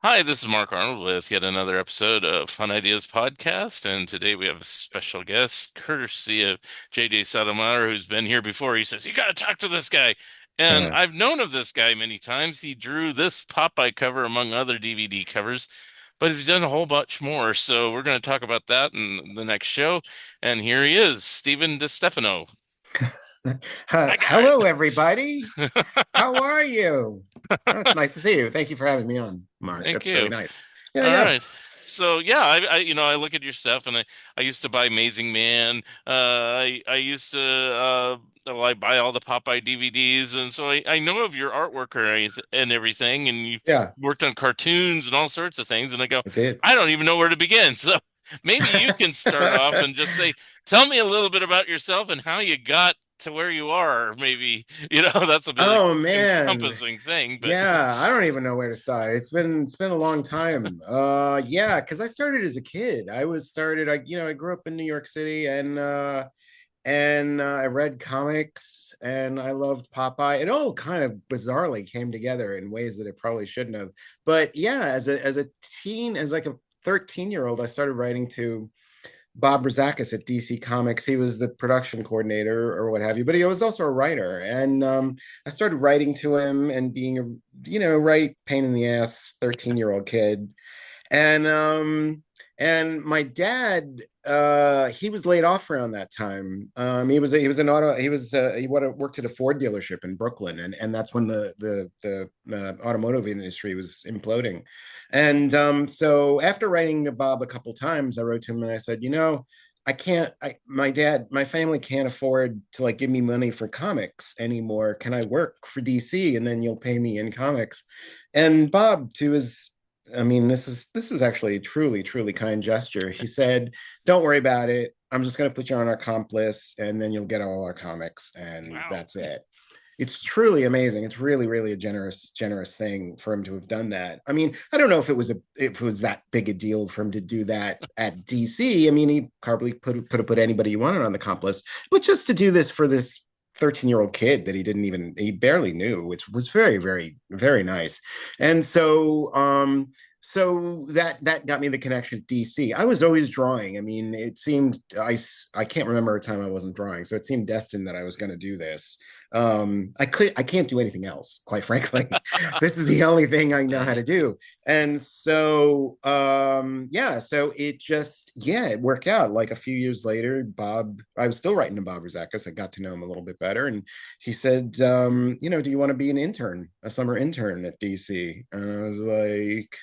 Hi, this is Mark Arnold with yet another episode of Fun Ideas Podcast. And today we have a special guest, courtesy of JJ Sotomayor, who's been here before. He says, "You got to talk to this guy." And Uh, I've known of this guy many times. He drew this Popeye cover among other DVD covers, but he's done a whole bunch more. So we're going to talk about that in the next show. And here he is, Stephen DeStefano. Hi, guy. hello, everybody. How are you? Oh, it's nice to see you. Thank you for having me on, Mark. Thank That's very you. nice. Yeah, All yeah. right. So yeah, I look at your stuff and I used to buy Amazing Man. I used to well, I buy all the Popeye DVDs, and so I know of your artwork and everything, and you Yeah, worked on cartoons and all sorts of things, and I go, I did. I don't even know where to begin. So maybe you can start off and just say, tell me a little bit about yourself and how you got to where you are. Or maybe, that's a bit Oh man. encompassing thing, but Yeah, I don't even know where to start. It's been a long time. Yeah, because I started as a kid. I grew up in New York City and I read comics and I loved Popeye. It all kind of bizarrely came together in ways that it probably shouldn't have. But yeah, as a teen, as like a 13-year-old, I started writing to Bob Razakis at DC Comics. He was the production coordinator or what have you, but he was also a writer. And I started writing to him and being right pain in the ass 13-year-old kid. And my dad, he was laid off around that time. He worked at a Ford dealership in Brooklyn, and that's when the automotive industry was imploding. And so after writing to Bob a couple times, I wrote to him and I said, I can't, my family can't afford to like give me money for comics anymore. Can I work for DC and then you'll pay me in comics? And Bob, to his this is actually a truly, truly kind gesture. He said, "Don't worry about it. I'm just going to put you on our comp list, and then you'll get all our comics, and wow. that's it." It's truly amazing. It's really, really a generous, generous thing for him to have done that. I mean, I don't know if it was that big a deal for him to do that at DC. I mean, he probably could have put anybody he wanted on the comp list, but just to do this for this 13-year-old kid that he barely knew, which was very, very, very nice. And so that got me the connection to DC. I was always drawing. I mean, it seemed I can't remember a time I wasn't drawing, so it seemed destined that I was going to do this. I can't do anything else, quite frankly. This is the only thing I know how to Right. do. And so yeah, so it worked out. Like a few years later, I was still writing to Bob Razakis. I got to know him a little bit better, and he said, do you want to be an intern, a summer intern at DC? And I was like,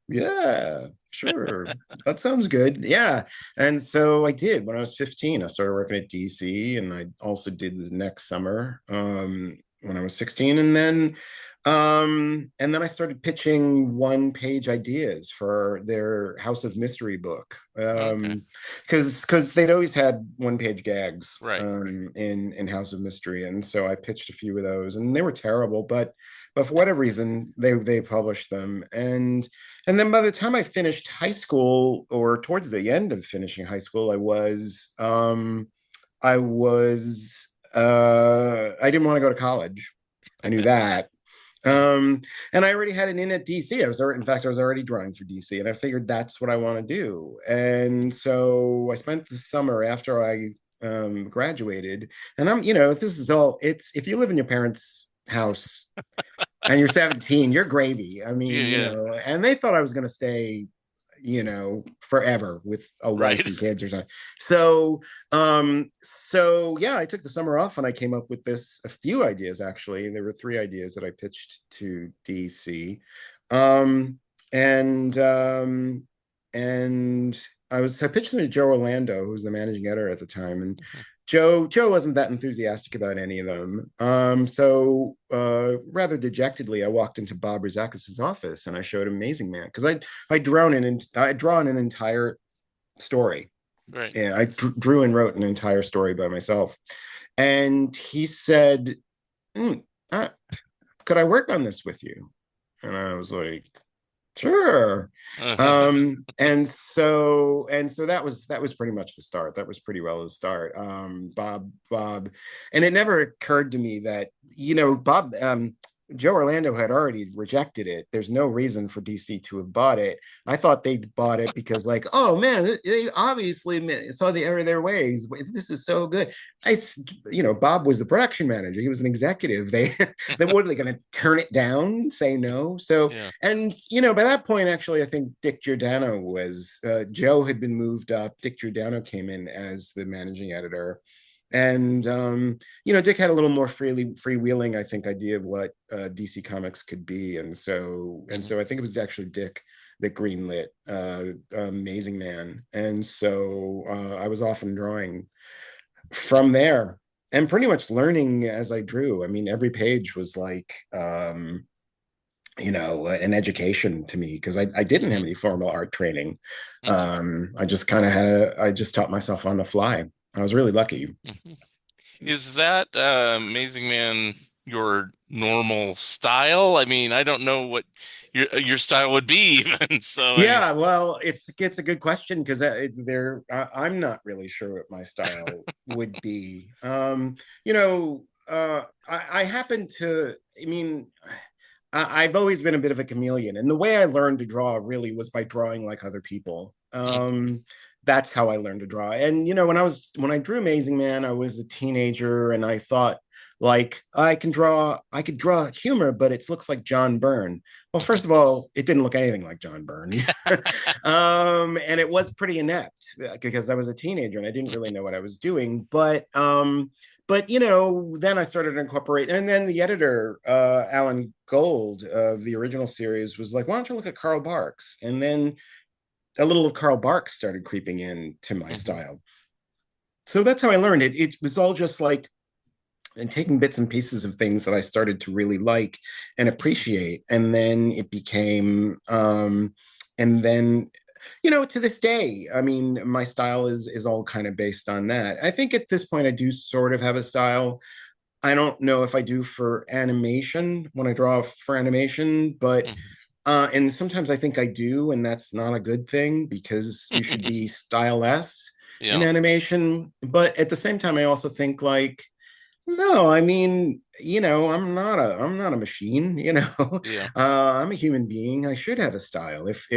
yeah, sure. That sounds good. Yeah. And so I did. When I was 15, I started working at DC, and I also did the next summer when I was 16. And then I started pitching one-page ideas for their House of Mystery book. Okay. Because they'd always had one-page gags Right. in House of Mystery. And so I pitched a few of those, and they were terrible, but for whatever reason, they published them. And then by the time I finished high school, or towards the end of finishing high school, I didn't want to go to college. I knew that. Um, and I already had an in at DC. In fact, I was already drawing for DC, and I figured that's what I want to do. And so I spent the summer after I graduated, and this is all. It's if you live in your parents' house and you're 17, you're gravy. I Yeah, mean, yeah. and they thought I was going to stay, forever with a wife Right. and kids or something. So yeah, I took the summer off and I came up with a few ideas actually. There were three ideas that I pitched to DC. Um, and and I pitched them to Joe Orlando, who was the managing editor at the time, and Joe wasn't that enthusiastic about any of them. So rather dejectedly, I walked into Bob Razakis's office and I showed him Amazing Man because I'd drawn an entire story. Right. And I drew and wrote an entire story by myself. And he said, "Hmm, uh, could I work on this with you?" And I was like, sure. And so that was pretty much the start. That was pretty well the start. Bob, and it never occurred to me that Bob. Joe Orlando had already rejected it. There's no reason for DC to have bought it. I thought they bought it because, like, oh man, they obviously saw the error of their ways. This is so good. It's, Bob was the production manager. He was an executive. They what are they going to turn it down? Say no? So, Yeah. and by that point, actually, I think Dick Giordano was Joe had been moved up. Dick Giordano came in as the managing editor, and Dick had a little more freewheeling, I think, idea of what DC Comics could be, and Hmm. so I think it was actually Dick that greenlit Amazing Man, and so I was often drawing from there and pretty much learning as I drew. I mean, every page was like an education to me because I didn't have Hmm. any formal art training. Okay. I just taught myself on the fly. I was really lucky. Hmm. Is that Amazing Man your normal style? I mean, I don't know what your style would be even. So I mean, Yeah, well, it's a good question because I'm not really sure what my style would be. I happen to. I mean, I've always been a bit of a chameleon, and the way I learned to draw really was by drawing like other people. That's how I learned to draw. And when I drew Amazing Man, I was a teenager, and I thought like I could draw humor, but it looks like John Byrne. Well, first of all, it didn't look anything like John Byrne, and it was pretty inept because I was a teenager and I didn't really know what I was doing. But then I started to incorporate, and then the editor, Alan Gold of the original series, was like, "Why don't you look at Carl Barks?" And then a little of Carl Barks started creeping into my Mhm. style. So that's how I learned it. It was all just like and taking bits and pieces of things that I started to really like and appreciate, and then it became, and then to this day, I mean, my style is all kind of based on that. I think at this point I do sort of have a style. I don't know if I do for animation when I draw for animation, but Mhm. and sometimes I think I do, and that's not a good thing because you should be styleless in Yeah. animation. But at the same time, I also think like, no, I mean, I'm not a machine, Yeah. I'm a human being. I should have a style. If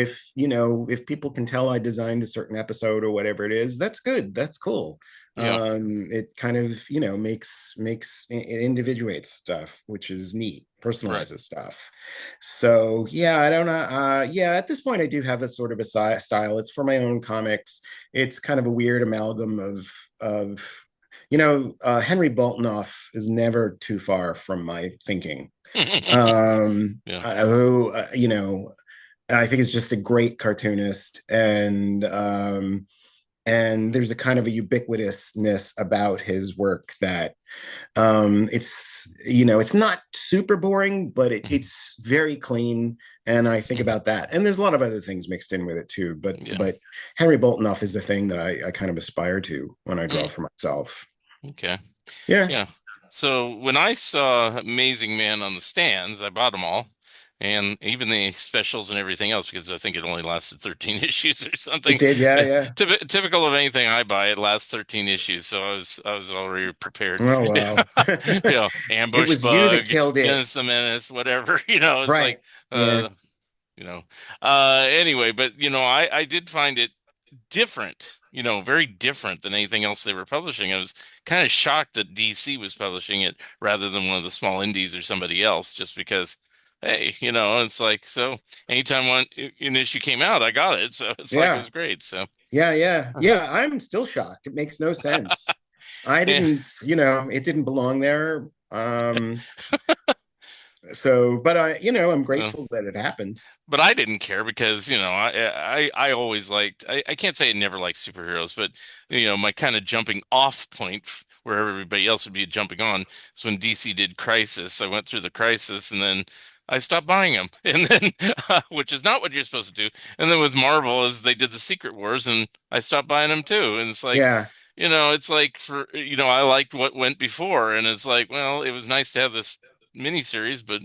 people can tell I designed a certain episode or whatever it is, that's good. That's cool. Yeah. It kind of, makes it individuates stuff, which is neat, Right. personalizes stuff. So yeah, I don't know. Yeah, at this point, I do have a sort of a style. It's for my own comics. It's kind of a weird amalgam of Henry Boltnoff is never too far from my thinking. Yeah. Who, I think is just a great cartoonist, and there's a kind of a ubiquitousness about his work that it's not super boring, but Mhm. it's very clean. And I think Mhm. about that. And there's a lot of other things mixed in with it too. But Yeah. but Henry Boltnoff is the thing that I kind of aspire to when I draw Mm. for myself. Okay. Yeah, Yeah. So when I saw Amazing Man on the stands, I bought them all, and even the specials and everything else because I think it only lasted 13 issues or it something. did. Yeah, yeah. Typical of anything I buy, it lasts 13 issues, so I was already prepared. Oh wow. It Ambush was you that bug, killed it. Dennis the Menace, whatever. It's Right. like Yeah. uh, you know. Anyway, but I did find it different, very different than anything else they were publishing. I was kind of shocked that DC was publishing it rather than one of the small indies or somebody else, just because, hey, it's like, so anytime an issue came out, I got it. So it's like, it Yeah. was great. So, Yeah. Yeah. Yeah. I'm still shocked. It makes no sense. I yeah. didn't, it didn't belong there. But I'm uh, grateful that it happened. But I didn't care because, I always liked, I can't say I never liked superheroes, but, my kind of jumping off point where everybody else would be jumping on is when DC did Crisis. I went through the Crisis and then I stopped buying them. And then, which is not what you're supposed to do. And then with Marvel, is they did the Secret Wars and I stopped buying them too. And it's like, Yeah. it's like I liked what went before. And it's like, well, it was nice to have this miniseries, but,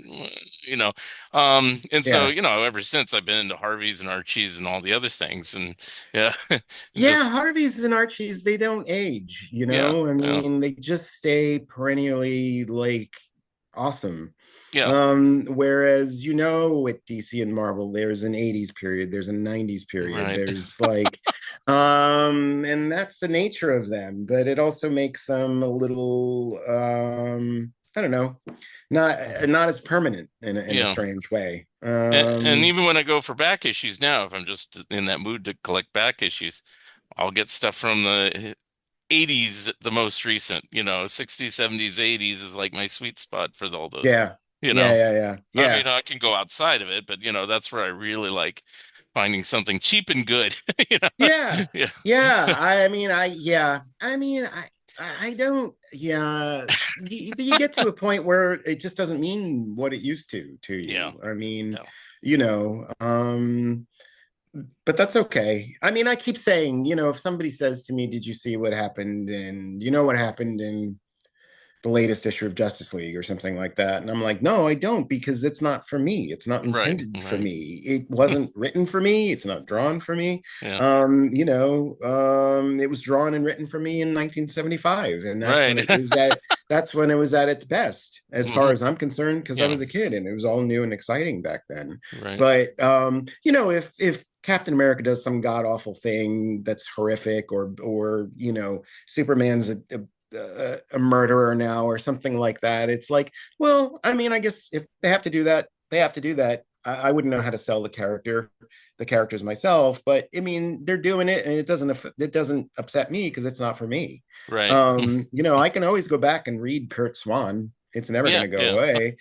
you know, and so, Yeah. ever since I've been into Harvey's and Archie's and all the other things, and yeah, Yeah. just Harveys and Archies, they don't age, yeah, I yeah, mean, they just stay perennially like awesome. Yeah. Whereas, with DC and Marvel, there's an 80s period, there's a 90s period, Right. there's like, and that's the nature of them, but it also makes them a little, I don't know, not as permanent in a Yeah. strange way. And even when I go for back issues now, if I'm just in that mood to collect back issues, I'll get stuff from the 80s, the most recent, 60s, 70s, 80s is like my sweet spot for all those, Yeah, you yeah, know. yeah, yeah, I yeah. mean, I can go outside of it, but that's where I really like finding something cheap and good, you know. Yeah, Yeah. yeah. I don't. Yeah, you get to a point where it just doesn't mean what it used to Yeah. you. I mean, Yeah. you know, um, but that's okay. I mean, I keep saying, if somebody says to me, "Did you see what happened?" and you know what happened in the latest issue of Justice League or something like that. And I'm like, no, I don't, because it's not for me. It's not Right. intended for Right. me. It wasn't written for me. It's not drawn for me. Yeah. It was drawn and written for me in 1975, and Right. that's when it was at its best, as far Hmm. as I'm concerned, because I Yeah. was a kid and it was all new and exciting back then. Right. But if Captain America does some god awful thing that's horrific, or Superman's a murderer now or something like that. It's like, well, I mean, I guess if they have to do that, they have to do that. I wouldn't know how to sell the characters myself, but I mean, they're doing it, and it doesn't upset me because it's not for me. Right. I can always go back and read Kurt Swan. It's never going Yeah. to go Yeah. away,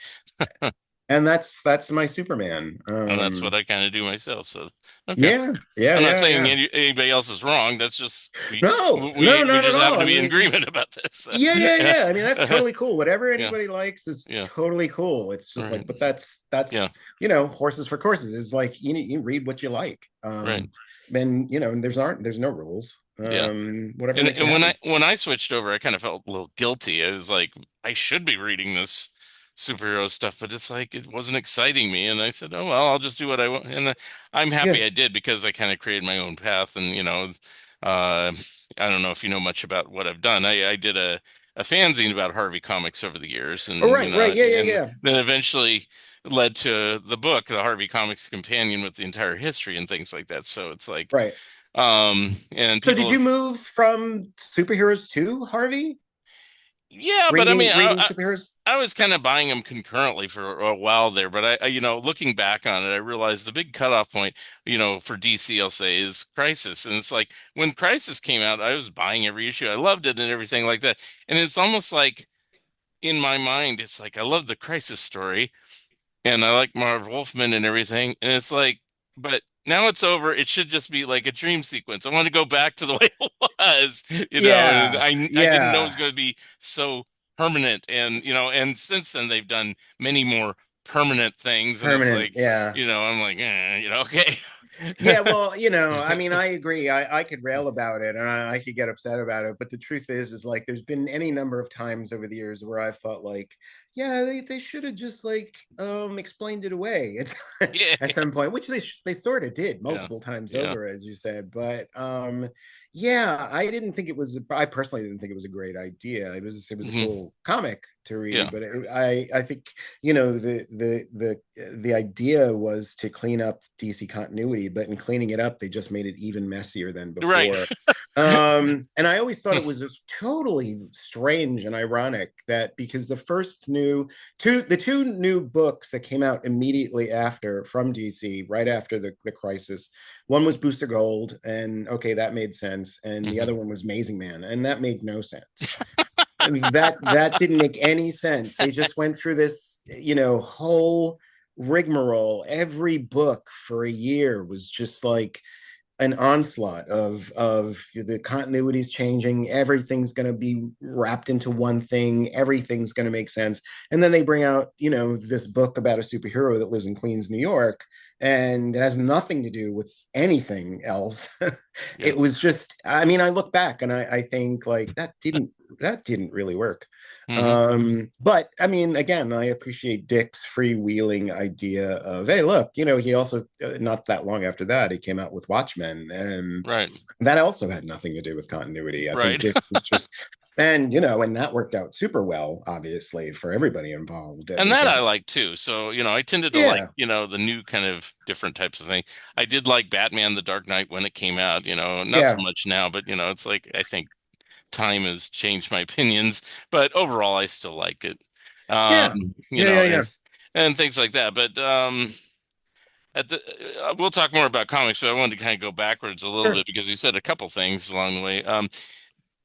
and that's my Superman. And that's what I kind of do myself. So, okay. Yeah, yeah, I'm not yeah, saying yeah. anybody else is wrong. That's just No, no, we not at just happen all. to I be in mean, agreement about this. yeah, yeah, yeah. I mean, that's totally cool. Whatever Yeah. anybody likes is Yeah. totally cool. It's just like, Right. but that's Yeah. horses for courses. It's like you read what you like. Right. And there's no rules. Yeah. Whatever And makes you and when I happy. when I switched over, I kind of felt a little guilty. I was like, I should be reading this superhero stuff, but it's like it wasn't exciting me. And I said, oh well, I'll just do what I want. And I'm Yeah. happy I did because I kind of created my own path. And uh, I don't know if you know much about what I've done. I did a fanzine about Harvey Comics over the years, Oh, and right, right. Yeah, yeah, yeah. then eventually led to the book, the Harvey Comics Companion, with the entire history and things like that. So it's like, Right. and So did people you have. move from superheroes to Harvey? Yeah, but I mean, Reading superheroes? I was kind of buying them concurrently for a while there. But looking back on it, I realized the big cutoff point, for DC, I'll say, is Crisis. And it's like when Crisis came out, I was buying every issue. I loved it and everything like that. And it's almost like in my mind, it's like I love the Crisis story, and I like Marv Wolfman and everything. And it's like, but now it's over. It should just be like a dream sequence. I want to go back to the way it was, and Yeah, I didn't know it was yeah. going to be so permanent. And and since then they've done many more permanent things, and it's Permanent. like, Yeah. I'm like, okay. Yeah, well, I mean, I agree. I could rail about it, and I could get upset about it. But the truth is like there's been any number of times over the years where I've thought like, yeah, they should have just like explained it away Yeah, at some point, which they sort of did yeah, multiple times yeah, over, as you said. But yeah, I personally didn't think it was a great idea. It was a hmm cool comic to read, yeah, but I think the idea was to clean up DC continuity, but in cleaning it up, they just made it even messier than right. before. And I always thought it was just totally strange and ironic that because the two new books that came out immediately after from DC, right after the crisis, one was Booster Gold, and okay, that made sense, and the hmm other one was Amazing Man, and that made no sense. That didn't make any sense. They just went through this, whole rigmarole. Every book for a year was just like an onslaught of the continuities changing. Everything's going to be wrapped into one thing. Everything's going to make sense. And then they bring out, this book about a superhero that lives in Queens, New York, and it has nothing to do with anything else. Yeah. It was just, I mean, I look back and I think like that didn't really work. hmm But I mean, again, I appreciate Dick's freewheeling idea of, hey, look, he also, not that long after that, he came out with Watchmen, and Right. that also had nothing to do with continuity. I think Right. Dick was just And and that worked out super well, obviously, for everybody involved, at And least that I every. like too. So, I tended to like, Yeah, the new kind of different types of thing. I did like Batman the Dark Knight when it came out, not so yeah, much now, but it's like I think time has changed my opinions, but overall I still like it. Um, yeah, you yeah, know, yeah, and yeah. and things like that. But we'll talk more about comics, but I wanted to kind of go backwards a little Sure. bit because you said a couple things along the way.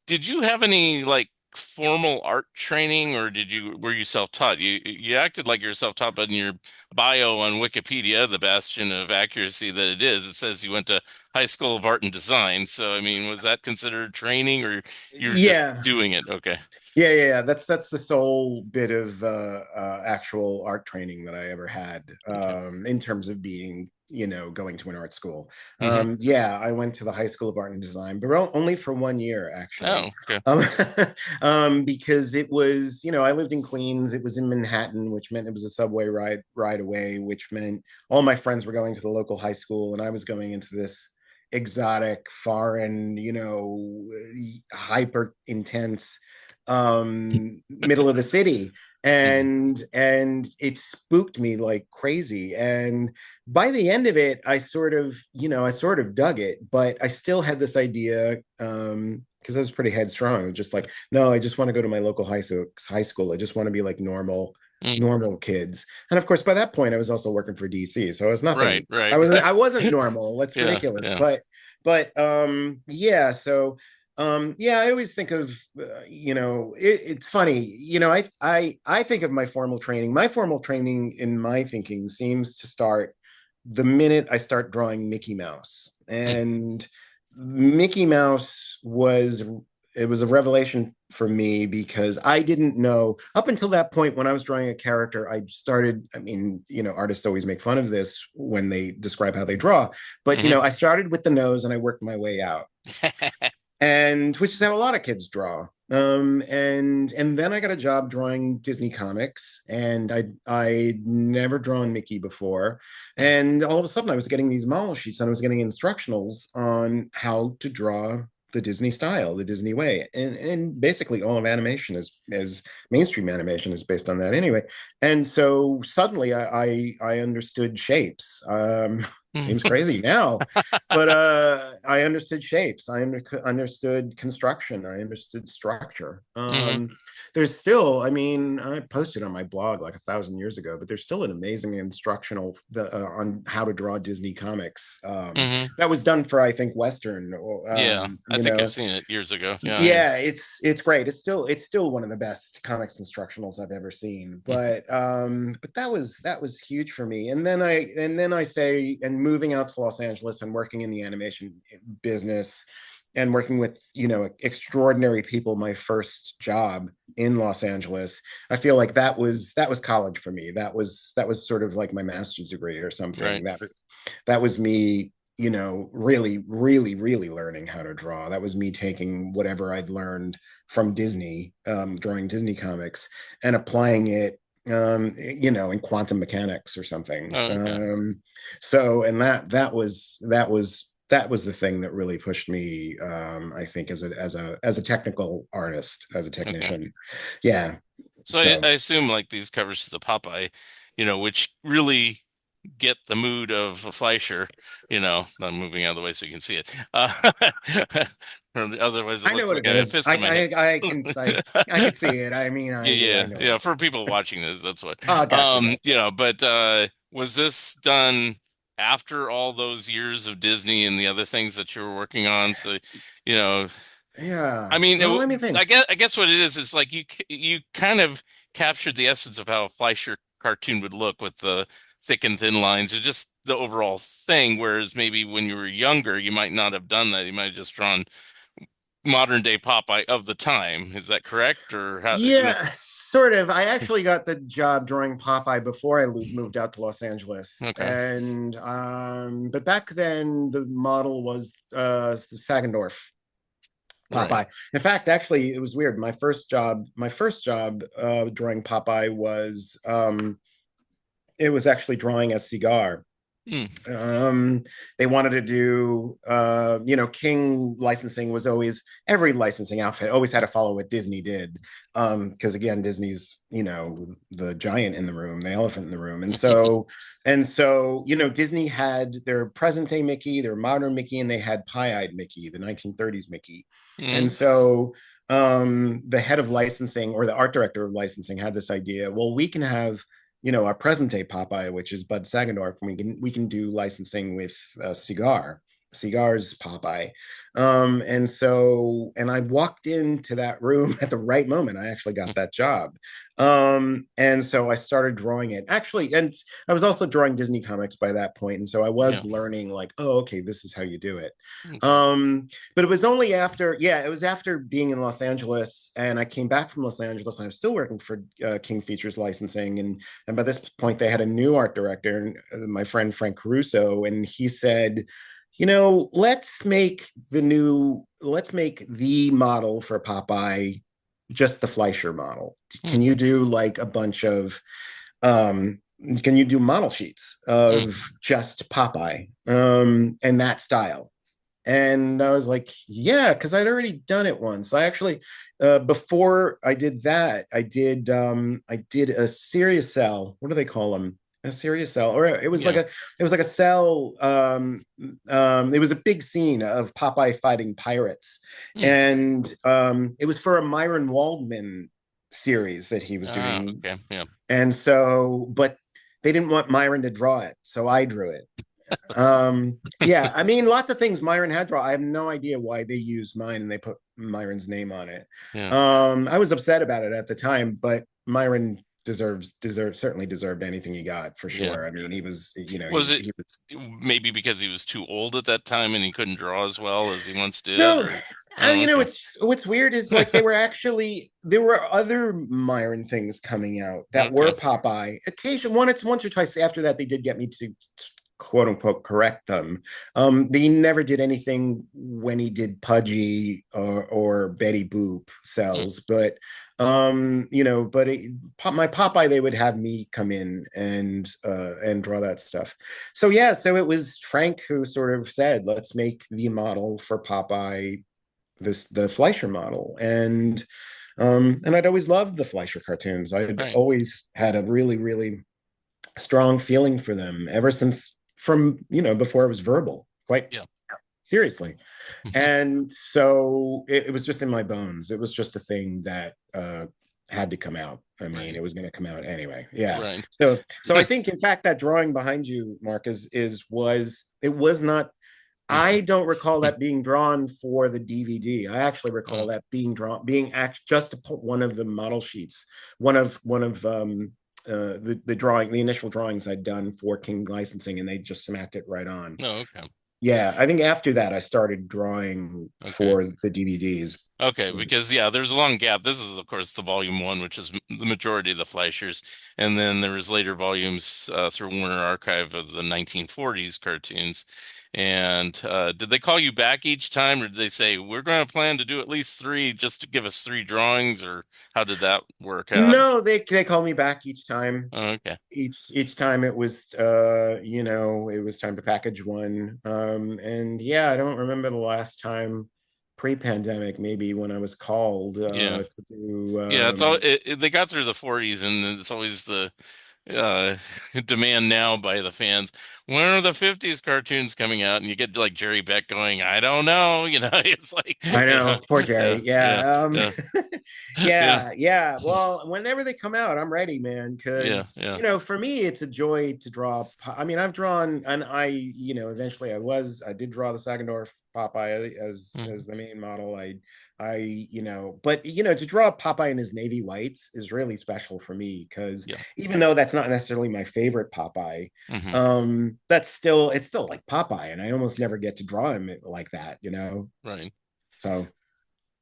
Did you have any like formal art training, or were you self-taught? You acted like you're self-taught, but in your bio on Wikipedia, the bastion of accuracy that it is, it says you went to High School of Art and Design. So, I mean, was that considered training, or you're just Yeah, doing it? Okay. yeah. That's the sole bit of actual art training that I ever had, Okay. in terms of being, going to an art school. Hmm. Yeah, I went to the High School of Art and Design, but only for 1 year, actually. Oh, okay. Um, because it was, I lived in Queens. It was in Manhattan, which meant it was a subway ride away, which meant all my friends were going to the local high school, and I was going into this exotic, foreign, hyper intense middle of the city. Hmm. And it spooked me like crazy. And by the end of it, I sort of dug it, but I still had this idea, because I was pretty headstrong. I was just like, no, I just want to go to my local high school. I just want to be like normal kids. And of course, by that point, I was also working for DC, so I was Right, nothing. I right. wasn't. I wasn't normal. That's Yeah, ridiculous. yeah. But yeah. So yeah, I always think of, it's funny. I think of my formal training. My formal training in my thinking seems to start the minute I start drawing Mickey Mouse. Mm, And Mickey Mouse was a revelation for me, because I didn't know up until that point. When I was drawing a character, I mean, artists always make fun of this when they describe how they draw, but hmm. I started with the nose and I worked my way out, and which is how a lot of kids draw. And then I got a job drawing Disney comics, and I never drawn Mickey before, and all of a sudden I was getting these model sheets, and I was getting instructionals on how to draw the Disney style, the Disney way, and basically all of animation is mainstream animation is based on that anyway. And so suddenly I understood shapes. Seems crazy now, but I understood shapes. Understood construction. I understood structure. Hmm. There's still, I mean, I posted on my blog like 1,000 years ago, but there's still an amazing instructional on how to draw Disney comics. Hmm. That was done for, I think, Western. Yeah, I think I've seen it years ago. Yeah, yeah. Yeah, it's great. It's still one of the best comics instructionals I've ever seen. Mhm. But that was huge for me. And then I say, and moving out to Los Angeles and working in the animation business, and working with, extraordinary people, my first job in Los Angeles, I feel like that was college for me. That was sort of like my master's degree or something. Right. That was me, really, really, really learning how to draw. That was me taking whatever I'd learned from Disney, drawing Disney comics, and applying it, in quantum mechanics or something. Oh, okay. So, and that was the thing that really pushed me, I think, as a technical artist, as a Okay. technician. Yeah. So I So assume like these covers to the Popeye, which really get the mood of a Fleischer, I'm moving out of the way so you can see it. Otherwise it I know looks what like it I have a is. fist in my head. I can see it. I mean, Yeah, yeah, yeah, I know what yeah. it For is. people watching this, that's what. Oh, gotcha. But was this done after all those years of Disney and the other things that you were working on? So, you know, I Yeah. mean, Well, let me I think. guess what it is like you kind of captured the essence of how a Fleischer cartoon would look with the thick and thin lines, or just the overall thing. Whereas maybe when you were younger, you might not have done that. You might have just drawn modern day Popeye of the time. Is that correct? Or how? Yeah, sort of. I actually got the job drawing Popeye before I moved out to Los Angeles, Okay, and but back then the model was the Sagendorf right. Popeye. In fact, actually, it was weird. My first job drawing Popeye was, it was actually drawing a cigar. Mm. um they wanted to do King licensing was always, every licensing outfit always had to follow what Disney did, because again, Disney's the giant in the room, the elephant in the room. And so Disney had their present day Mickey, their modern Mickey, and they had pie-eyed Mickey, the 1930s Mickey. And Mm. so the head of licensing, or the art director of licensing, had this idea, well, we can have our present day Popeye, which is Bud Sagendorf, and we can do licensing with Cigar's Popeye. And I walked into that room at the right moment. I actually got that job. And so I started drawing it. Actually, and I was also drawing Disney comics by that point. And so I Yeah. was learning, like, oh, okay, this is how you do it. Okay. Um, but it was only after, yeah, it was after being in Los Angeles, and I came back from Los Angeles, and I was still working for King Features Licensing, and by this point they had a new art director, my friend Frank Caruso, and he said, let's make the model for Popeye just the Fleischer model. Mm. Can you do like a bunch of um can you do model sheets Mm. of just Popeye and that style? And I was like, yeah, because I'd already done it once. I actually, before I did that, I did a serious cell. What do they call them? A serious cell, or Yeah. it was like a cell. It was a big scene of Popeye fighting pirates, Mm. and it was for a Myron Waldman series that he was Ah, doing. okay. Yeah. And so, but they didn't want Myron to draw it, so I drew it. Yeah, I mean, lots of things Myron had drawn. I have no idea why they used mine and they put Myron's name on it. Yeah. I was upset about it at the time, but Myron certainly deserved anything he got, for Yeah. sure. I mean, he was, Was it he was. maybe because he was too old at that time and he couldn't draw as well as he once did, No, or oh, okay. what's weird is, like, there were other Myron things coming out that Okay. were Popeye. Occasion once or twice after that, they did get me to quote unquote correct them. They never did anything when he did Pudgy or Betty Boop Mm. cells, but my Popeye, they would have me come in and draw that stuff. So yeah, so it was Frank who sort of said, let's make the model for Popeye the Fleischer model. And I'd always loved the Fleischer cartoons. I'd Right. always had a really, really strong feeling for them ever since, from before it was verbal, quite Yeah. seriously. And so it was just in my bones. It was just a thing that had to come out. I mean, Right. it was going to come out anyway. Yeah. Right. So I think, in fact, that drawing behind you, Mark, was not. I don't recall that being drawn for the DVD. I actually recall Oh, that being just to put one of the model sheets, one of the initial drawings I'd done for King Licensing, and they just smacked it right on. no, okay. Yeah, I think after that I started drawing Okay. for the DVDs. Okay, because yeah, there's a long gap. This is, of course, the volume one, which is the majority of the Fleischers, and then there was later volumes through Warner Archive of the 1940s cartoons. And did they call you back each time, or did they say we're going to plan to do at least three, just to give us three drawings, or how did that work out? No, they called me back each time. Oh, okay, Each time it was it was time to package one. And yeah, I don't remember the last time pre-pandemic, maybe, when I was called yeah, to do yeah. They got through the 40s, and it's always the uh demand now by the fans. When are the 50s cartoons coming out? And you get like Jerry Beck going, I don't know, it's like, I yeah, know, poor yeah, Jerry. yeah, Yeah. yeah, yeah, Yeah. Well, whenever they come out, I'm ready, man. yeah, Because yeah. for me, it's a joy to draw. I mean, I've drawn, and eventually I did draw the Sagendorf Popeye as Mhm. the main model. But to draw Popeye in his navy whites is really special for me, because Yeah. even though that's not necessarily my favorite Popeye, Hmm. it's still like Popeye, and I almost never get to draw him like that. Right. So.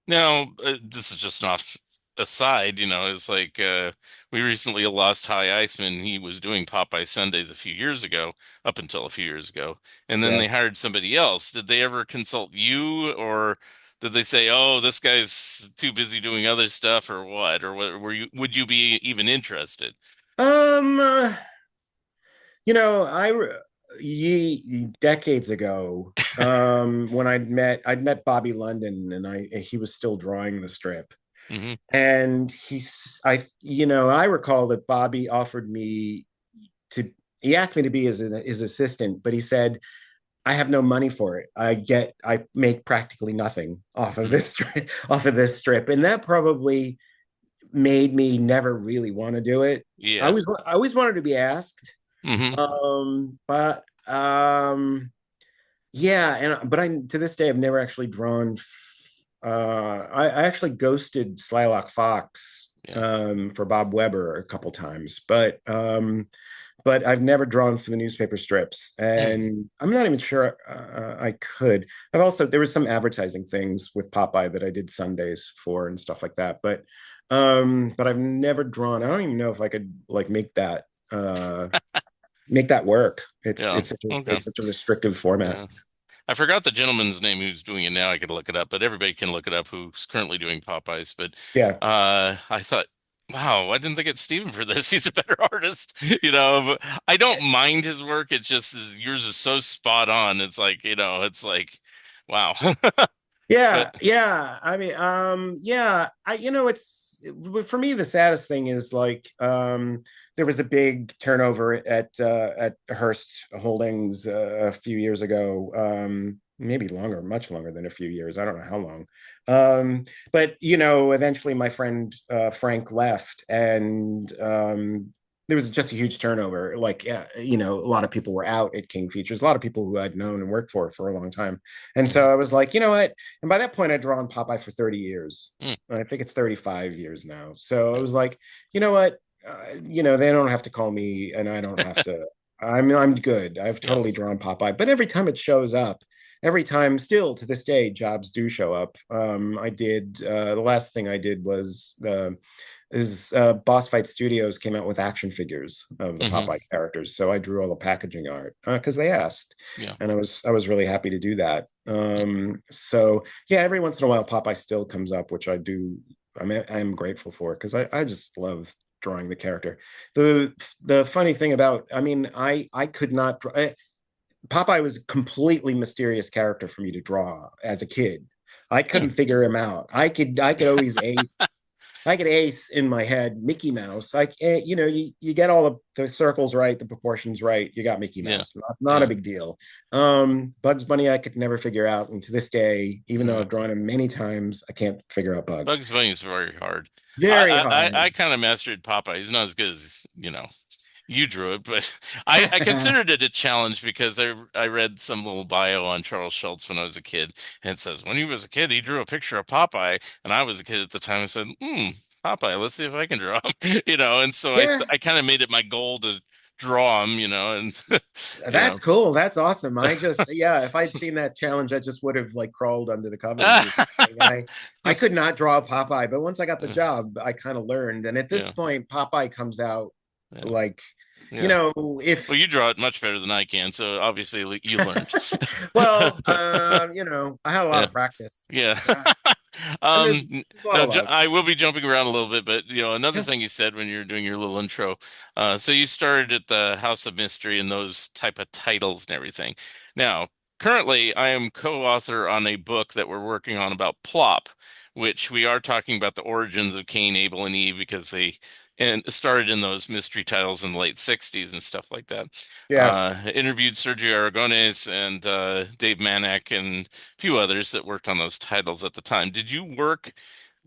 Now, this is just an off aside, it's like we recently lost High Iceman. He was doing Popeye Sundays a few years ago, up until a few years ago, and then Yeah. they hired somebody else. Did they ever consult you, or did they say, "Oh, this guy's too busy doing other stuff," or what? Or what, would you be even interested? Um, you know, I decades ago, when I'd met Bobby London, and he was still drawing the strip. Hmm. And I recall that Bobby offered me to, he asked me to be his assistant, but he said, I have no money for it. I make practically nothing off of Hmm. this off of this strip. And that probably made me never really want to do it. Yeah. I always wanted to be asked. Hmm. But yeah, and but I to this day I've never actually drawn. I actually ghosted Slylock Fox Yeah. for Bob Weber a couple times, but I've never drawn for the newspaper strips, Mm. and I'm not even sure I could. I've also there was some advertising things with Popeye that I did Sundays for and stuff like that, but I've never drawn. I don't even know if I could like make that work. Yeah. Okay. It's such a restrictive format. Yeah. I forgot the gentleman's name who's doing it now. I could look it up, but everybody can look it up who's currently doing Popeyes. But Yeah. I thought, wow, I didn't think it's Steven for this. He's a better artist, But I don't mind his work. It just is yours is so spot on. It's like, it's like, wow. But Yeah. I mean, yeah. It's for me the saddest thing is like there was a big turnover at Hearst Holdings a few years ago. Maybe longer, much longer than a few years. I don't know how long. But eventually my friend Frank left, and there was just a huge turnover. Like, a lot of people were out at King Features, a lot of people who I'd known and worked for a long time. And so Mhm. I was like, you know what? And by that point, I'd drawn Popeye for 30 years. Mm, I think it's 35 years now. So I yeah. was like, you know what? They don't have to call me, and I don't have to. I'm good. I've Yeah. totally drawn Popeye. But every time it shows up, every time, still to this day, jobs do show up. I did the last thing I did was Boss Fight Studios came out with action figures of the Hmm. Popeye characters, so I drew all the packaging art because they asked, Yeah. and I was really happy to do that. So yeah, every once in a while, Popeye still comes up, which I do. I'm grateful for because I just love drawing the character. The funny thing about, I could not draw. Popeye was a completely mysterious character for me to draw as a kid. I Mm, couldn't figure him out. I could always ace in my head Mickey Mouse. You get all the circles right, the proportions right, you got Mickey yeah. Mouse. Not a Yeah. big deal. Bugs Bunny, I could never figure out, and to this day, even though Yeah. I've drawn him many times, I can't figure out Bugs. Bugs Bunny is very hard. Very I hard. kind of mastered Popeye. He's not as good as, you drew it, but I considered it a challenge because I read some little bio on Charles Schultz when I was a kid, and it says when he was a kid he drew a picture of Popeye, and I was a kid at the time. I said, Popeye, let's see if I can draw him, and so Yeah, I kind of made it my goal to draw him, and you that's know. cool. That's awesome. Yeah, if I'd seen that challenge, I just would have like crawled under the covers or something. I could not draw Popeye, but once I got the job, I kind of learned. And at this Yeah, point, Popeye comes out yeah, like, you yeah. know, Well, if you draw it much better than I can, so obviously you learned. well, I had a lot Yeah. of practice. Yeah. Uh, and there's a lot Now of luck. I will be jumping around a little bit, but another thing you said when you were doing your little intro, so you started at the House of Mystery and those type of titles and everything. Now, currently, I am co-author on a book that we're working on about Plop, which we are talking about the origins of Cain, Abel, and Eve because they and started in those mystery titles in the late '60s and stuff like that. Yeah. Interviewed Sergio Aragones and Dave Manak and few others that worked on those titles at the time. Did you work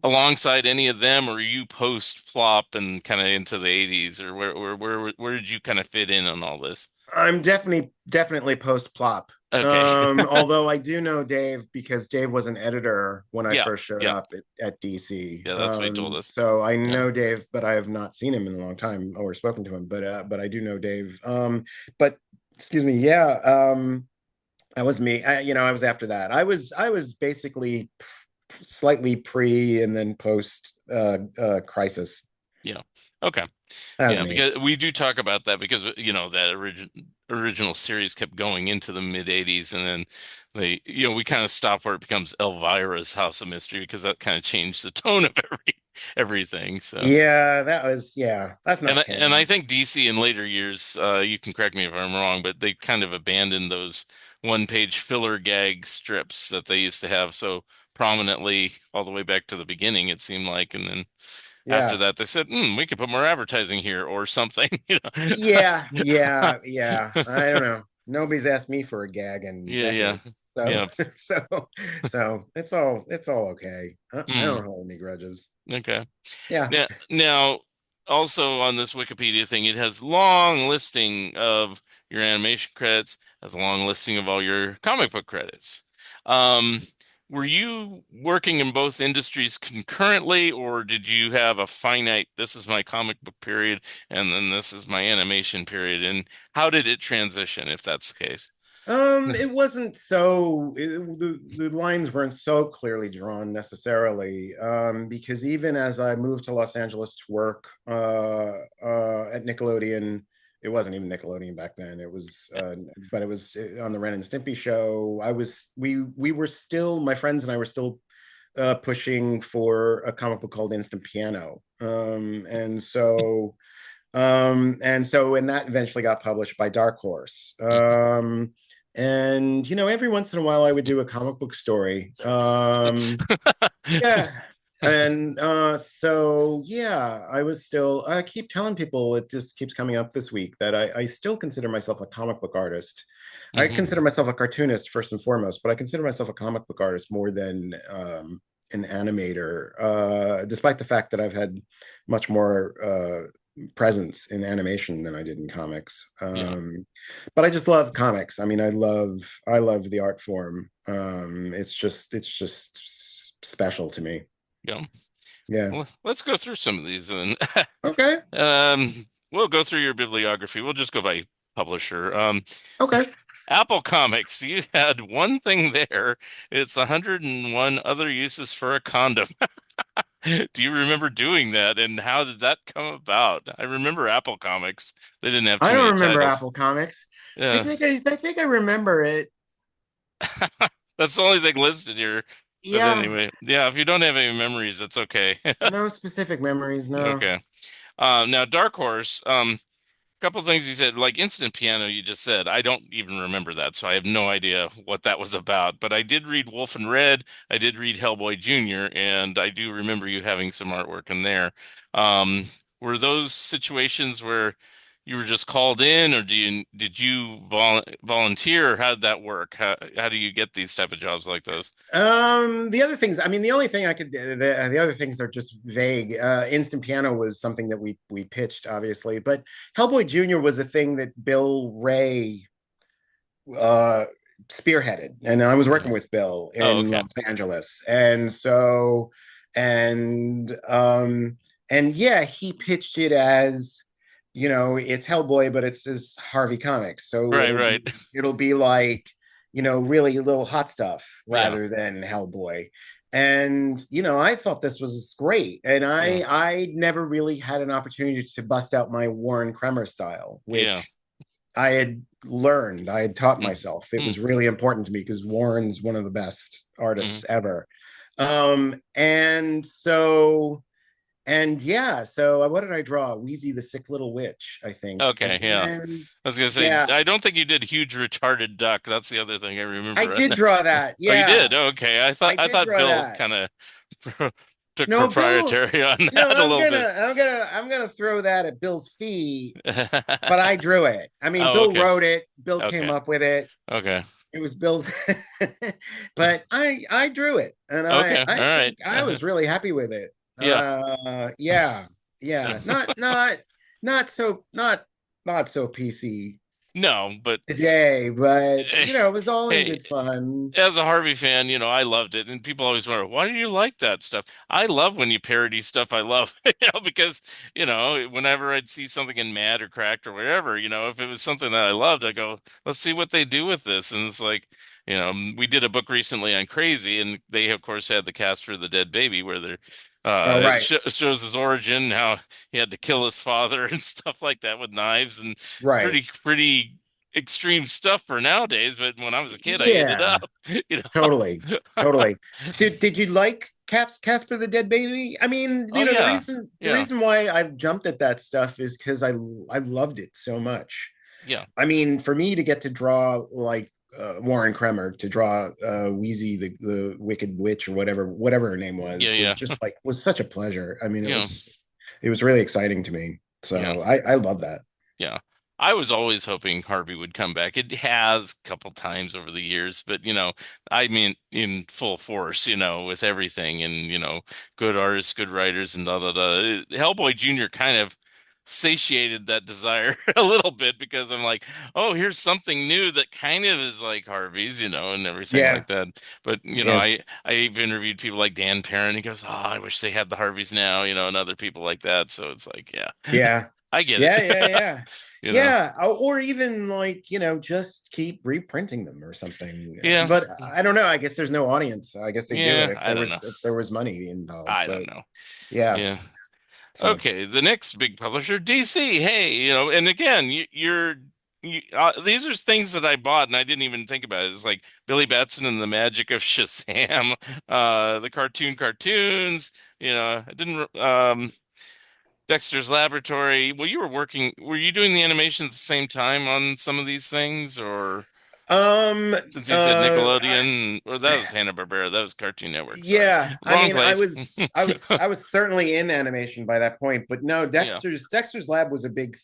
alongside any of them, or you post flop and kind of into the 80s, or where did you kind of fit in on all this? I'm definitely post plop. Okay. Although I do know Dave because Dave was an editor when I Yeah. first showed Yeah. up at DC. Yeah, that's what he told us. So I Yeah. know Dave, but I have not seen him in a long time or spoken to him. But I do know Dave. But excuse me, yeah. That was me. I was after that. I was basically slightly pre and then post crisis. Yeah. Okay. That was Yeah, me. because we do talk about that because that original series kept going into the mid 80s, and then we kind of stop where it becomes Elvira's House of Mystery because that kind of changed the tone of everything. everything. So. Yeah, that was yeah, that's And not I canon. think DC in later years, you can correct me if I'm wrong, but they kind of abandoned those one-page filler gag strips that they used to have so prominently all the way back to the beginning, it seemed like. And then after Yeah. that, they said, we could put more advertising here or something, you know. Yeah, yeah, yeah. I don't know. Nobody's asked me for a gag in Yeah, yeah, decades. So yeah. so it's all okay. I Mm, don't hold any grudges. okay. Yeah. Now, also on this Wikipedia thing, it has long listing of your animation credits, has a long listing of all your comic book credits. Um, were you working in both industries concurrently, or did you have a finite, this is my comic book period, and then this is my animation period? And how did it transition, if that's the case? It wasn't so the lines weren't so clearly drawn necessarily. Because even as I moved to Los Angeles to work at Nickelodeon, it wasn't even Nickelodeon back then. It was but it was on the Ren and Stimpy show. We were still my friends and I were still pushing for a comic book called Instant Piano. And that eventually got published by Dark Horse. And every once in a while I would do a comic book story. There it is. Yeah. And so yeah, I keep telling people, it just keeps coming up this week, that I still consider myself a comic book artist. I consider Hmm. myself a cartoonist first and foremost, but I consider myself a comic book artist more than an animator, despite the fact that I've had much more presence in animation than I did in comics. Yeah, But I just love comics. I mean, I love the art form. It's just special to me. yeah. Yeah. Well, let's go through some of these and Okay. we'll go through your bibliography. We'll just go by publisher. Okay. Apple Comics, you had one thing there. It's 101 other uses for a condom. Do you remember doing that and how did that come about? I remember Apple Comics. They didn't have I too don't many remember titles. Apple Comics. I Yeah. think I think I remember it. That's the only thing listed here. But Yeah. anyway, yeah, if you don't have any memories, that's okay. No specific memories. No. Okay. Now Dark Horse, couple things you said, like Instant Piano, you just said. I don't even remember that, so I have no idea what that was about. But I did read Wolf and Red. I did read Hellboy Jr., and I do remember you having some artwork in there. Um, were those situations where you were just called in, or did you volunteer, or how did that work? How do you get these type of jobs like those? The other things, I mean, the only thing I could, the other things are just vague. Instant Piano was something that we pitched, obviously, but Hellboy Jr. was a thing that Bill Ray uh, spearheaded, and I was Yeah. working with Bill Oh, in okay. Los Angeles, and um, and yeah, he pitched it as, it's Hellboy, but it's his Harvey Comics, so Right, it'll right. be it'll be like, really little hot stuff Yeah, rather than Hellboy. And I thought this was great, and yeah, I never really had an opportunity to bust out my Warren Kremer style, yeah. which I had taught Mm, myself. It mm, was really important to me because Warren's one of the best mm. artists ever. And yeah, so what did I draw? Wheezy the Sick Little Witch, I think. Okay, yeah. And I was gonna say, yeah, I don't think you did huge retarded duck. That's the other thing I I remember. did draw that. Oh, you Yeah, did? Okay. I thought I I did thought draw Bill that. kind of took No, Bill, proprietary on no, that a I'm little gonna, bit. I'm gonna, I'm gonna throw that at Bill's feet, but I drew it. I mean, Oh, Bill okay. wrote it, Bill came Okay. up with it. Okay. It was Bill's, but I drew it, and I Okay. All I right. think I was really happy with it. Yeah. Yeah, Yeah. yeah, not so PC No, but today, but eh, it was all in hey, good fun. as a Harvey fan, I loved it. And people always wonder, why do you like that stuff? I love when you parody stuff I love, because, whenever I'd see something in Mad or Cracked or whatever, if it was something that I loved, I go, let's see what they do with this. And it's like, we did a book recently on Crazy, and they, of course, had the cast for the dead baby where Oh, it right, shows his origin, how he had to kill his father and stuff like that with knives and right, pretty extreme stuff for nowadays, but when I was a kid, I ate it yeah, up, you totally, know. totally. Did you like Casper the Dead Baby. I mean, Oh the yeah, reason yeah, why I've jumped at that stuff is because I loved it so much. yeah, I mean, for me to get to draw like Warren Kremer, to draw Wheezy the Wicked Witch, or whatever her name yeah, was yeah, just like, was such a pleasure. I mean, yeah, it was really exciting to me. yeah. So I love that. Yeah. I was always hoping Harvey would come back. It has a couple times over the years, but I mean in full force, with everything and good artists, good writers and da da da. Hellboy Jr. kind of satiated that desire a little bit because I'm like, oh, here's something new that kind of is like Harvey's, and everything Yeah, like that. But yeah, I've interviewed people like Dan Perrin. He goes, oh, I wish they had the Harveys now, and other people like that. So it's like, yeah, yeah, I get yeah, it. yeah, yeah. You know. Yeah, or even like, just keep reprinting them or something. Yeah. But I don't know. I guess there's no audience. I guess they do it Yeah, I don't know. if there was money involved. I don't But know. yeah, Yeah. so Okay, the next big publisher, DC. Hey, and again, these are things that I bought and I didn't even think about it. It's like Billy Batson and the Magic of Shazam, the cartoons. I didn't Dexter's Laboratory. Well, were you doing the animation at the same time on some of these things, or um since you said I, Nickelodeon, or that was Hanna-Barbera, that was Cartoon Network. Sorry, yeah, I wrong mean, place. I was certainly in animation by that point, but no, Yeah. Dexter's Lab was a big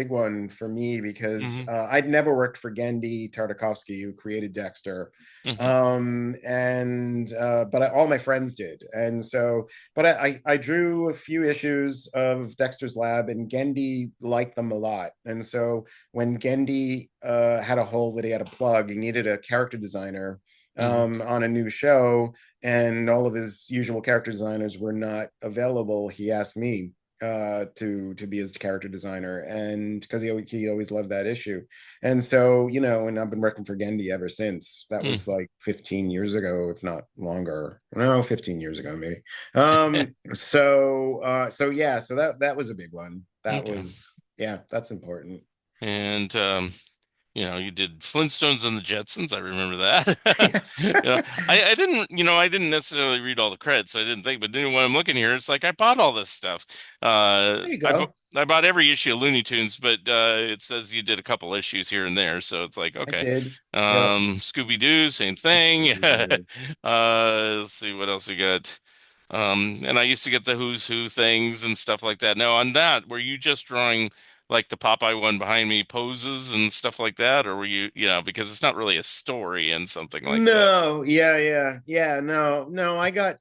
one for me because Hmm. I'd never worked for Gendy Tartakovsky, who created Dexter, Hmm. and all my friends did, and so, but I drew a few issues of Dexter's Lab, and Gendy liked them a lot, and so when Gendy had a hole that he had to plug, he needed a character designer Hmm. on a new show, and all of his usual character designers were not available. He asked me to be his character designer, and because he always loved that issue, and so and I've been working for Gendy ever since. That was like 15 years ago, if not longer. No, 15 years ago maybe. So yeah, so that was a big one. That Okay. was, yeah, that's important. And you did Flintstones and the Jetsons. I remember that. Yes. I didn't necessarily read all the credits, so I didn't think. But then when I'm looking here, it's like I bought all this stuff. There you go. I bought every issue of Looney Tunes, but it says you did a couple issues here and there, so it's like I okay. did. Yep. Scooby-Doo, same thing. Scooby-Doo. Let's see what else we got. And I used to get the Who's Who things and stuff like that. Now, on that, were you just drawing like the Popeye one behind me poses and stuff like that, or were because it's not really a story and something like that. No, yeah, yeah, yeah. No, no. I got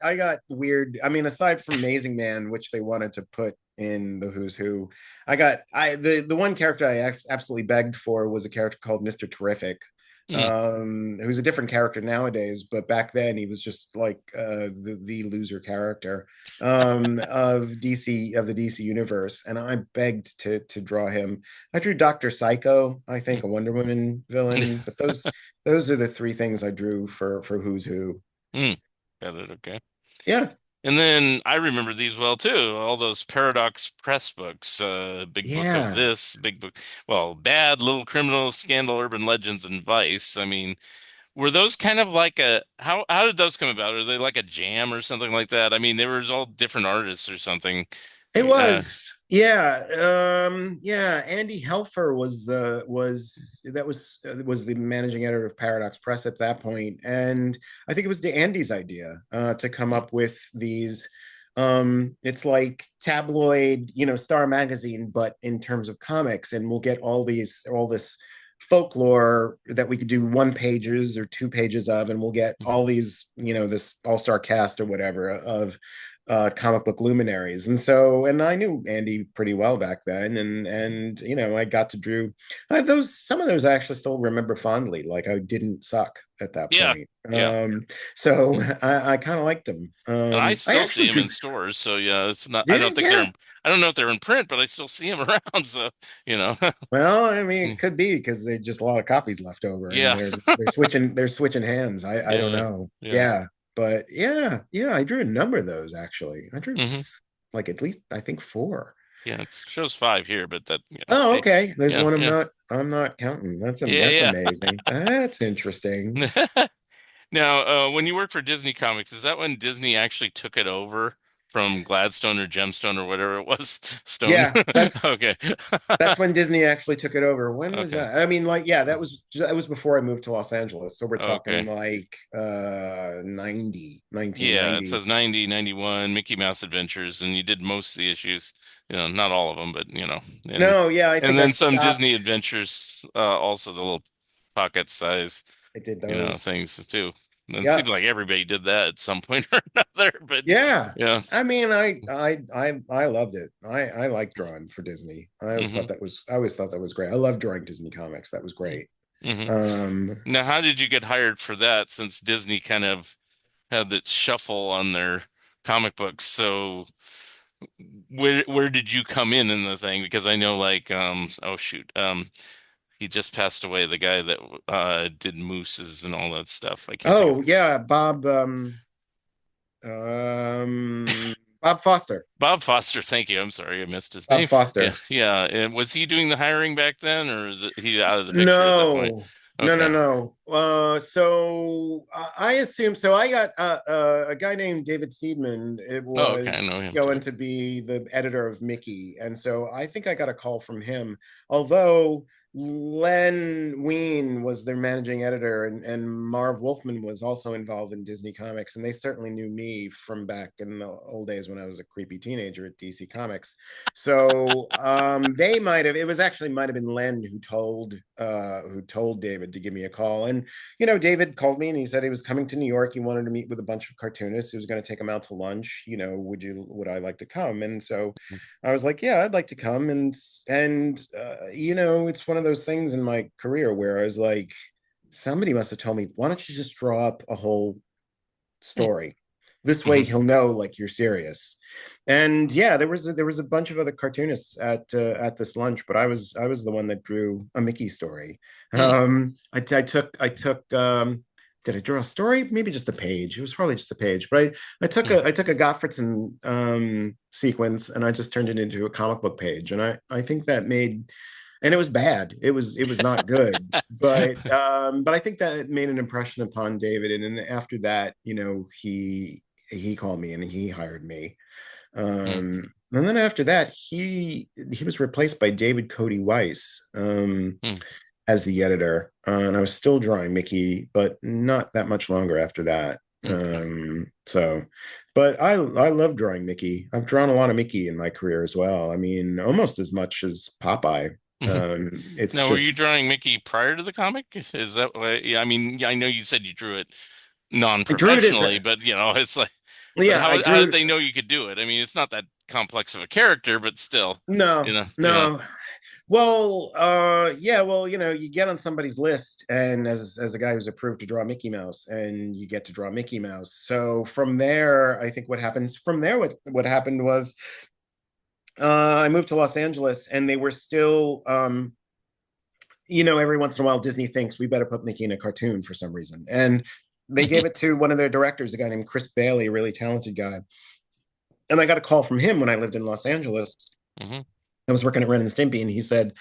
weird. I mean, aside from Amazing Man, which they wanted to put in the Who's Who, I the one character I absolutely begged for was a character called Mr. Terrific, Mm, who's a different character nowadays, but back then he was just like the loser character of the DC universe, and I begged to draw him. I drew Dr. Psycho, I think, mm. a Wonder Woman villain, but those are the three things I drew for Who's Who. Mm. Got it. Okay. Yeah, And then I remember these well too. All those Paradox Press books, Big Book of yeah. this, Big Book, well, Bad, Little Criminals, Scandal, Urban Legends, and Vice. I mean, were those kind of like how did those come about? Are they like a jam or something like that? I mean, they were all different artists or something. It Uh, was, yeah, yeah. Andy Helfer was the managing editor of Paradox Press at that point, and I think it was the Andy's idea to come up with these. It's like tabloid, Star Magazine, but in terms of comics, and we'll get all this folklore that we could do one pages or two pages of, and we'll get all these, this all-star cast or whatever of comic book luminaries. And so, and I knew Andy pretty well back then, and I got to drew those. Some of those I actually still remember fondly. Like, I didn't suck at that yeah, point. yeah. So I kind of liked them. And I I still see actually them drew. in stores. So yeah, it's not. Yeah, yeah. I don't know if they're in print, but I still see them around. So you know, Well, I mean, it could be because there's just a lot of copies left over, and yeah, they're switching hands. I don't yeah, know. yeah. Yeah, but yeah, yeah. I drew a number of those actually. I drew Hmm. like at least, I think, four. Yeah, it shows 5 here, but Oh, hey, okay. There's yeah, one yeah, I'm not counting. That's yeah, that's yeah. amazing. That's interesting. Now, when you worked for Disney Comics, is that when Disney actually took it over from Gladstone or Gemstone or whatever it was? Stone. Yeah, Okay. that's when Disney actually took it over. When was Okay. that? I mean, like, yeah, that was before I moved to Los Angeles. So we're talking Okay. like 1990, Yeah, it 90. says 90, 91, Mickey Mouse Adventures, and you did most of the issues. Not all of them, but and No, yeah, I and think I then some stopped. Disney Adventures, also the little pocket size, I did those. things too. And it Yeah. seemed like everybody did that at some point or another, but Yeah. yeah. I mean, I loved it. I like drawing for Disney. Hmm. I always thought that was great. I love drawing Disney comics. That was great. Hmm. Um, Now, how did you get hired for that since Disney kind of had that shuffle on their comic books? So where did you come in the thing? Because I know like oh shoot, he just passed away, the guy that did mooses and all that stuff. I can't think of oh yeah, Bob Foster. Bob Foster. Thank you. I'm sorry, I missed his Bob name. Yeah, Foster. yeah. And was he doing the hiring back then, or is he out of the picture at that point? No, no, no, Okay. no. So I assume so. I got a guy named David Seidman. It Oh, okay. I know was him going too. to be the editor of Mickey, and so I think I got a call from him. Although Len Wein was their managing editor, and Marv Wolfman was also involved in Disney Comics, and they certainly knew me from back in the old days when I was a creepy teenager at DC Comics. So they might have. It was actually might have been Len who told David to give me a call. And David called me and he said he was coming to New York. He wanted to meet with a bunch of cartoonists. He was going to take them out to lunch. Would I like to come? And so I was like, yeah, I'd like to come. And it's one of those things in my career where I was like, somebody must have told me, why don't you just draw up a whole story. This way Mm-hmm. he'll know like you're serious. And yeah, there was a bunch of other cartoonists at this lunch, but I was the one that drew a Mickey story. I took did I draw a story? Maybe just a page. It was probably just a page, but I took a Gottfredson sequence and I just turned it into a comic book page, and I think that made and it was bad. It was not good, but I think that it made an impression upon David. And then after that, he called me and he hired me. And then after that, he was replaced by David Cody Weiss as the editor, and I was still drawing Mickey, but not that much longer after that. Okay. But I love drawing Mickey. I've drawn a lot of Mickey in my career as well. I mean, almost as much as Popeye. It's Now, were you just drawing Mickey prior to the comic? Is that why? Yeah, I mean, yeah, I know you said you drew it I drew it as non-professionally, but it's like, but yeah, I how did drew they know you could do it? I mean, it's not that complex of a character, but still, no, yeah. no. Well, yeah, well, you get on somebody's list, and as a guy who's approved to draw Mickey Mouse, and you get to draw Mickey Mouse. So from there, I think what happened was I moved to Los Angeles, and they were still every once in a while Disney thinks we better put Mickey in a cartoon for some reason. And they gave it to one of their directors, a guy named Chris Bailey, a really talented guy. And I got a call from him when I lived in Los Angeles. Hmm. I was working at Ren and Stimpy, and he said,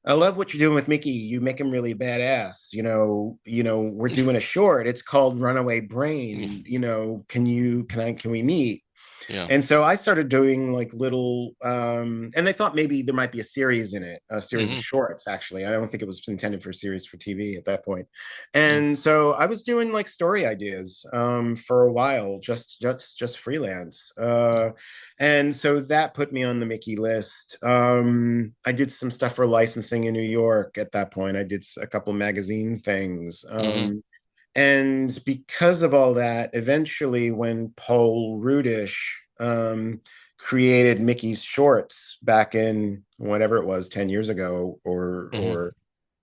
I love what you're doing with Mickey. You make him really badass. We're doing a short. It's called Runaway Brain. Can we meet? Yeah. And so I started doing like little, and they thought maybe there might be a series in it, a series of Hmm. shorts, actually. I don't think it was intended for a series for TV at that point. Hmm. And so I was doing like story ideas for a while, just freelance. And so that put me on the Mickey list. I did some stuff for licensing in New York at that point. I did a couple magazine things. Hmm. And because of all that, eventually, when Paul Rudish created Mickey's shorts back in whatever it was, 10 years ago Hmm.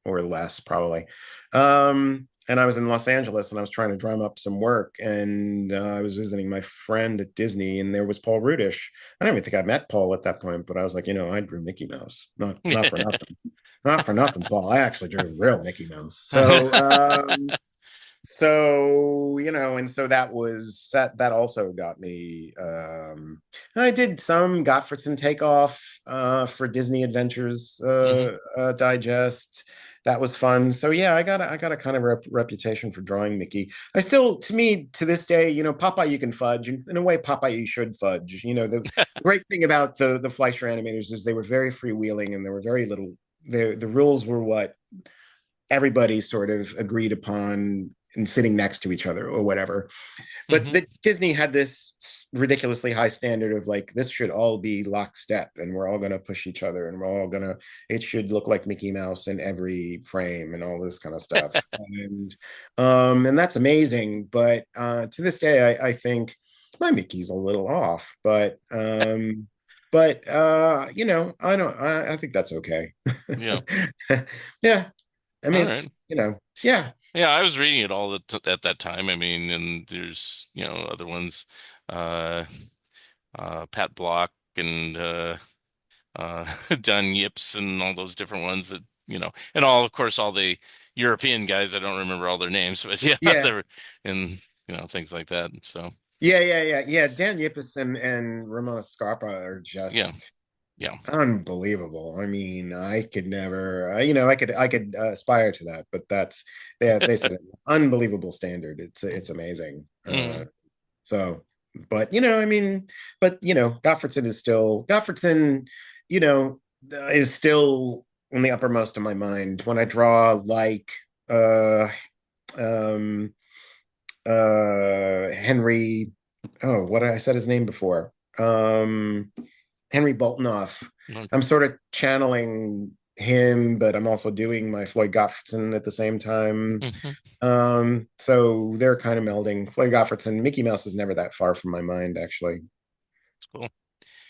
or less, probably. And I was in Los Angeles and I was trying to drum up some work. And I was visiting my friend at Disney, and there was Paul Rudish. I don't even think I met Paul at that point, but I was like, I drew Mickey Mouse. Not for nothing. Not for nothing, Paul. I actually drew real Mickey Mouse. And so that also got me. And I did some Gottfredson takeoff for Disney Adventures Hmm. Digest. that was fun. So yeah, I got a kind of reputation for drawing Mickey. I still, to me, to this day, Popeye you can fudge, and in a way, Popeye you should fudge. The great thing about the Fleischer animators is they were very freewheeling, and there were very little. The rules were what everybody sort of agreed upon and sitting next to each other or whatever. But Hmm. Disney had this ridiculously high standard of like this should all be lockstep, and we're all going to push each other, and we're all going to, it should look like Mickey Mouse in every frame and all this kind of stuff. And that's amazing. But to this day, I think my Mickey's a little off, I don't, I think that's okay. Yeah. Yeah, I All mean, right. yeah. Yeah, I was reading it all at that time. I mean, and there's, other ones, uh, Pat Block and John Yips and all those different ones that, and all, of course, all the European guys. I don't remember all their names, but yeah, Yeah, they're and things like that. So yeah. Dan Yipis and Ramona Scarpa are yeah, just yeah, unbelievable. I mean, I could never, I could aspire to that, but they set an unbelievable standard. It's amazing. mm, But I mean, but Gottfredson, you know, is still on the uppermost of my mind when I draw like uh um Henry. Oh, what did I said his name before? Henry Boltinoff. I'm okay. sort of channeling him, but I'm also doing my Floyd Gottfredson at the same time. Mhm. So they're kind of melding. Floyd Gottfredson, Mickey Mouse is never that far from my mind, actually. It's cool.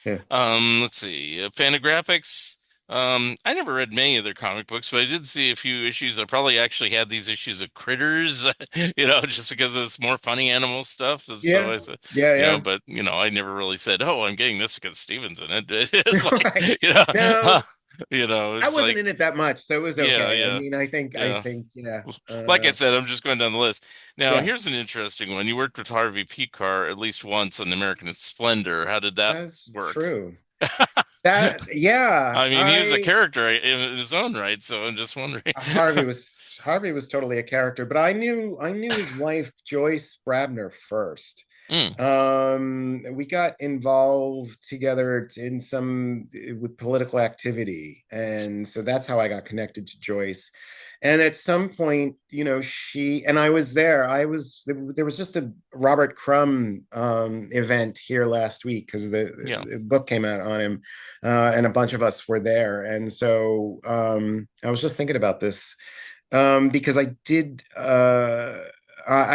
Yeah. Let's see. Fantagraphics. I never read many of their comic books, but I did see a few issues. I probably actually had these issues of Critters, just because it's more funny animal stuff. And so Yeah. I said, Yeah. but I never really said, "Oh, I'm getting this because Steven's in it." It's Yeah. like, Right. No, I it's wasn't like, in it that much, so it was yeah, okay. I yeah, mean, yeah. yeah. Like I said, I'm just going down the list. Now, Yeah, here's an interesting one. You worked with Harvey Pekar at least once on American Splendor. How did that that's work? true. Yeah, I mean, he was a character in his own right, so I'm just wondering. Harvey was totally a character, but I knew his wife Joyce Brabner first. Mm, We got involved together in some with political activity, and so that's how I got connected to Joyce. And at some point, she and I was there. There was just a Robert Crumb event here last week because yeah. the book came out on him, and a bunch of us were there. And so I was just thinking about this because I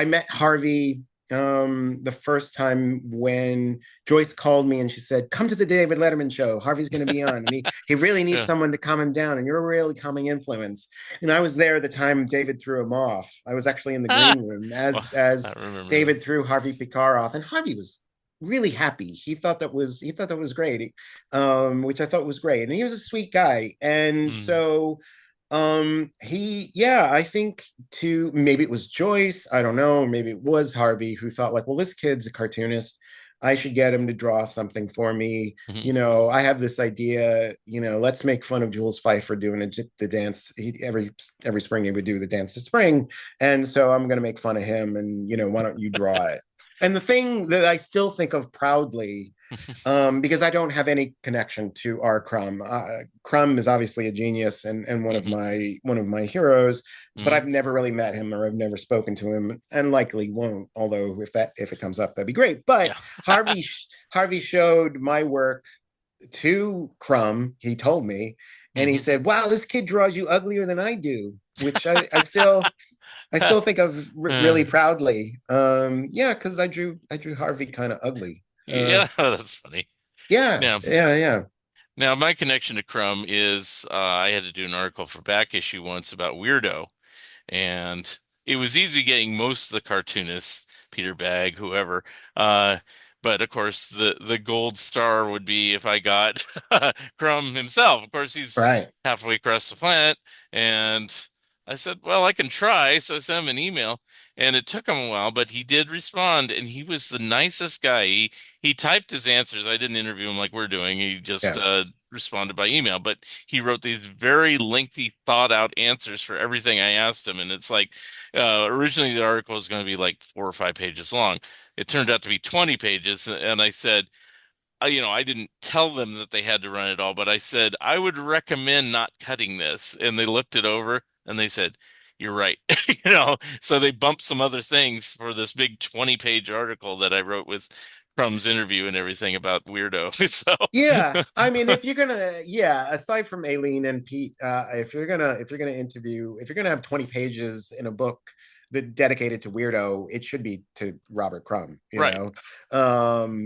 met Harvey the first time when Joyce called me and she said, "Come to the David Letterman show. Harvey's going to be on, and he really needs Yeah. someone to calm him down, and you're a really calming influence." And I was there the time David threw him off. I was actually in the Ah, green room well, as I remember that. David threw Harvey Picard off, and Harvey was really happy. He thought that was great, which I thought was great, and he was a sweet guy. And Mm, so I think, to maybe it was Joyce, I don't know, maybe it was Harvey who thought like, well, this kid's a cartoonist, I should get him to draw something for me. mhm, I have this idea, let's make fun of Jules Pfeiffer doing the dance. Every spring he would do the dance to spring, and so I'm going to make fun of him, and why don't you draw it? And the thing that I still think of proudly, because I don't have any connection to R. Crumb. Crumb is obviously a genius and mhm, one of my heroes, but mhm. I've never really met him or I've never spoken to him, and likely won't. Although if it comes up, that'd be great. But Yeah. Harvey showed my work to Crumb. He told me, and he Hmm. said, "Wow, this kid draws you uglier than I do," which I still think of really proudly. Yeah, because I drew Harvey kind of ugly. Uh, Yeah, that's funny. yeah, Now, yeah, yeah. now my connection to Crumb is I had to do an article for Back Issue once about Weirdo. And it was easy getting most of the cartoonists, Peter Bagg, whoever. Uh, but of course, the gold star would be if I got Crumb himself. Of course, he's Right. halfway across the planet, and I said, "Well, I can try." So I sent him an email, and it took him a while, but he did respond, and he was the nicest guy. He typed his answers. I didn't interview him like we're doing. He just Yeah. responded by email, but he wrote these very lengthy, thought out answers for everything I asked him. And it's like, originally the article was going to be like 4 or 5 pages long. It turned out to be 20 pages. And I said, I didn't tell them that they had to run it all, but I said, I would recommend not cutting this. And they looked it over and they said, you're right. So they bumped some other things for this big 20-page article that I wrote with Crumb's interview and everything about Weirdo. Yeah, So, I mean, if you're gonna, yeah, aside from Aileen and Pete, if you're gonna interview, if you're gonna have 20 pages in a book that dedicated to Weirdo, it should be to Robert Crumb, you right. know.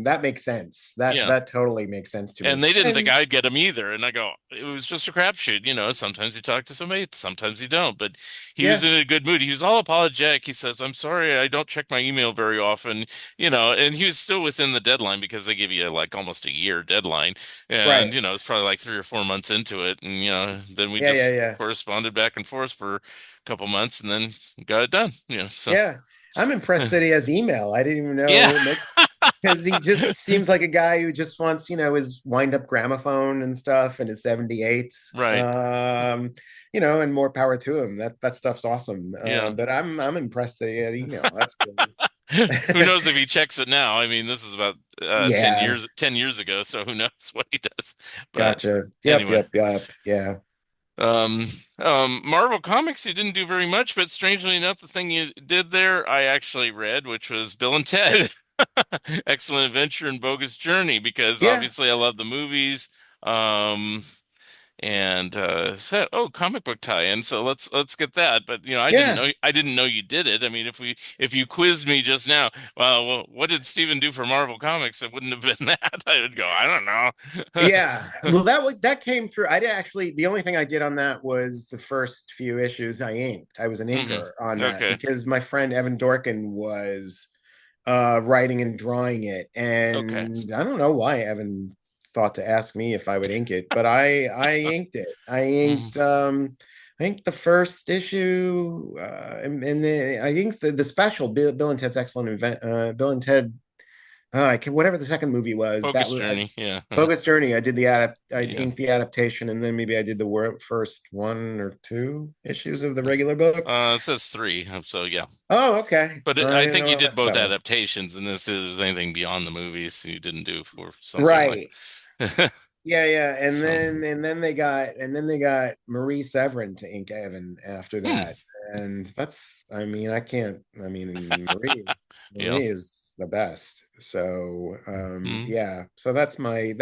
That makes sense. Yeah. That totally makes sense to And me. they didn't think And I'd get him either. And I go, it was just a crapshoot. Sometimes you talk to somebody, sometimes you don't. But he was yeah, in a good mood. He was all apologetic. He says, I'm sorry, I don't check my email very often, and he was still within the deadline because they give you like almost a year deadline. And, right. it's probably like 3 or 4 months into it. And, then we Yeah, yeah, just yeah. corresponded back and forth for a couple months and then got it done. Yeah. I'm impressed that he has email. I didn't even Yeah, know because he just seems like a guy who just wants, his wind up gramophone and stuff and his 78s. right. And more power to him. That stuff's awesome. Yeah. But I'm impressed that he had email. That's Who good. knows if he checks it now? I mean, this is about 10 Yeah, years 10 years ago, so who knows what he does. But gotcha. Yep, anyway, yep, yep. Yeah. um Marvel Comics you didn't do very much, but strangely enough the thing you did there I actually read, which was Bill and Ted. Excellent Adventure and Bogus Journey because Yeah. obviously I love the movies. Um and said, "Oh, comic book tie-in. So let's get that." But Yeah. I didn't know you did it. I mean, if you quizzed me just now, well, what did Steven do for Marvel Comics? It wouldn't have been that. I would go, I don't know. Yeah, well, that came through. I did actually. The only thing I did on that was the first few issues I inked. I was an Hmm. inker on that Okay. because my friend Evan Dorkin was writing and drawing it, Okay. and I don't know why Evan thought to ask me if I would ink it, but I inked it. Hmm. I inked the first issue, I inked the special Bill and Ted's Excellent Invent Bill and Ted. Whatever the second movie was, that Focus was Journey. Yeah. Bogus Journey. I Yeah. inked the adaptation, and then maybe I did the first one or two issues of the regular book. It says three, so yeah. Oh, okay. But I I didn't think know you the did rest of both that one. adaptations, and if there's anything beyond the movies you didn't do for something like. Right. Yeah, yeah. And So. then they got Marie Severin to ink Evan after Hmm. that. And that's, I mean, I can't, I mean, Yeah. Marie is the best. So Hmm. yeah. So that's my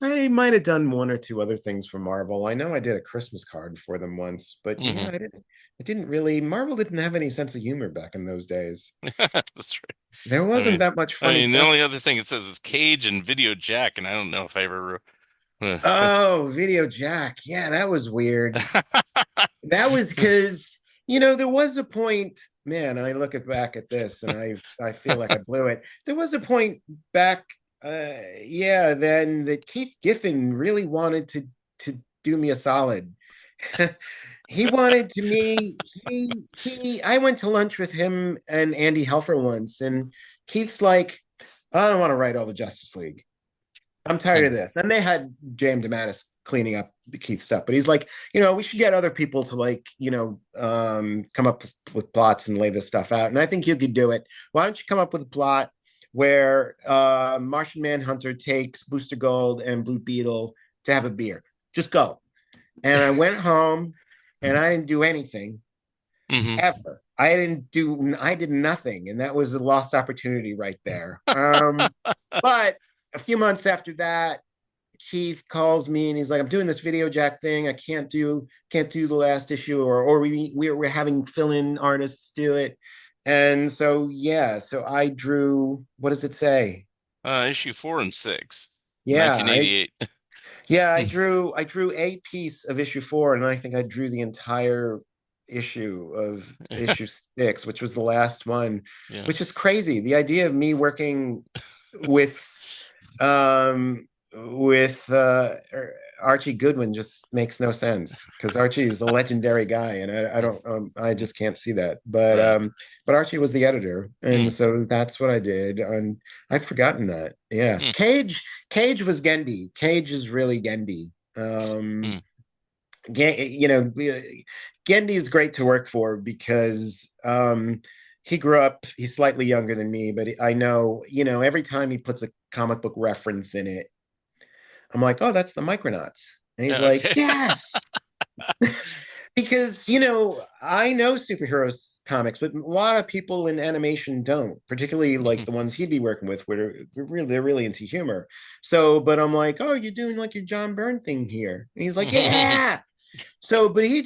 I might have done one or two other things for Marvel. I know I did a Christmas card for them once, but yeah, Hmm. I didn't really Marvel didn't have any sense of humor back in those days. That's right. There I wasn't mean, that much I funny mean, the stuff. only other thing it says is Cage and Video Jack, and I don't know if I ever. Uh, Oh, Video Jack. Yeah, that was weird. That was because there was a point, man. I look back at this and I feel like I blew it. There was a point back, yeah, then that Keith Giffen really wanted to do me a solid. He wanted to me he I went to lunch with him and Andy Helfer once, and Keith's like, I don't want to write all the Justice League. I'm tired of this. And they had James DeMatteis cleaning up the Keith stuff, but he's like, we should get other people to come up with plots and lay this stuff out. And I think you could do it. Why don't you come up with a plot where Martian Manhunter takes Booster Gold and Blue Beetle to have a beer? Just go. And I went home and I didn't do anything hmm. ever. I did nothing. And that was a lost opportunity right there. But a few months after that, Keith calls me and he's like, I'm doing this Video Jack thing. I can't do the last issue, or we're having fill-in artists do it. And so yeah, so I drew, what does it say? Issue 4 and 6, Yeah, I 1988. yeah, I Hmm. drew a piece of issue 4, and I think I drew the entire issue of issue 6, which was the last one, Yeah. which is crazy. The idea of me working with um with Archie Goodwin just makes no sense because Archie is a legendary guy, and I don't I just can't see that. Right. But Archie was the editor, Hmm. and so that's what I did. And I'd forgotten that. Yeah, Hmm. Cage was Gendy. Cage is really Gendy. Hmm. You know, Gendy is great to work for because he grew up. He's slightly younger than me, but I know, you know, every time he puts a comic book reference in it, I'm like, oh, that's the Micronauts. And he's Yeah, like, okay. yes. Because, you know, I know superheroes comics, but a lot of people in animation don't, particularly Hmm. like the ones he'd be working with, where they're really into humor. So, but I'm like, oh, you're doing like your John Byrne thing here. And he's like, yeah. So, but he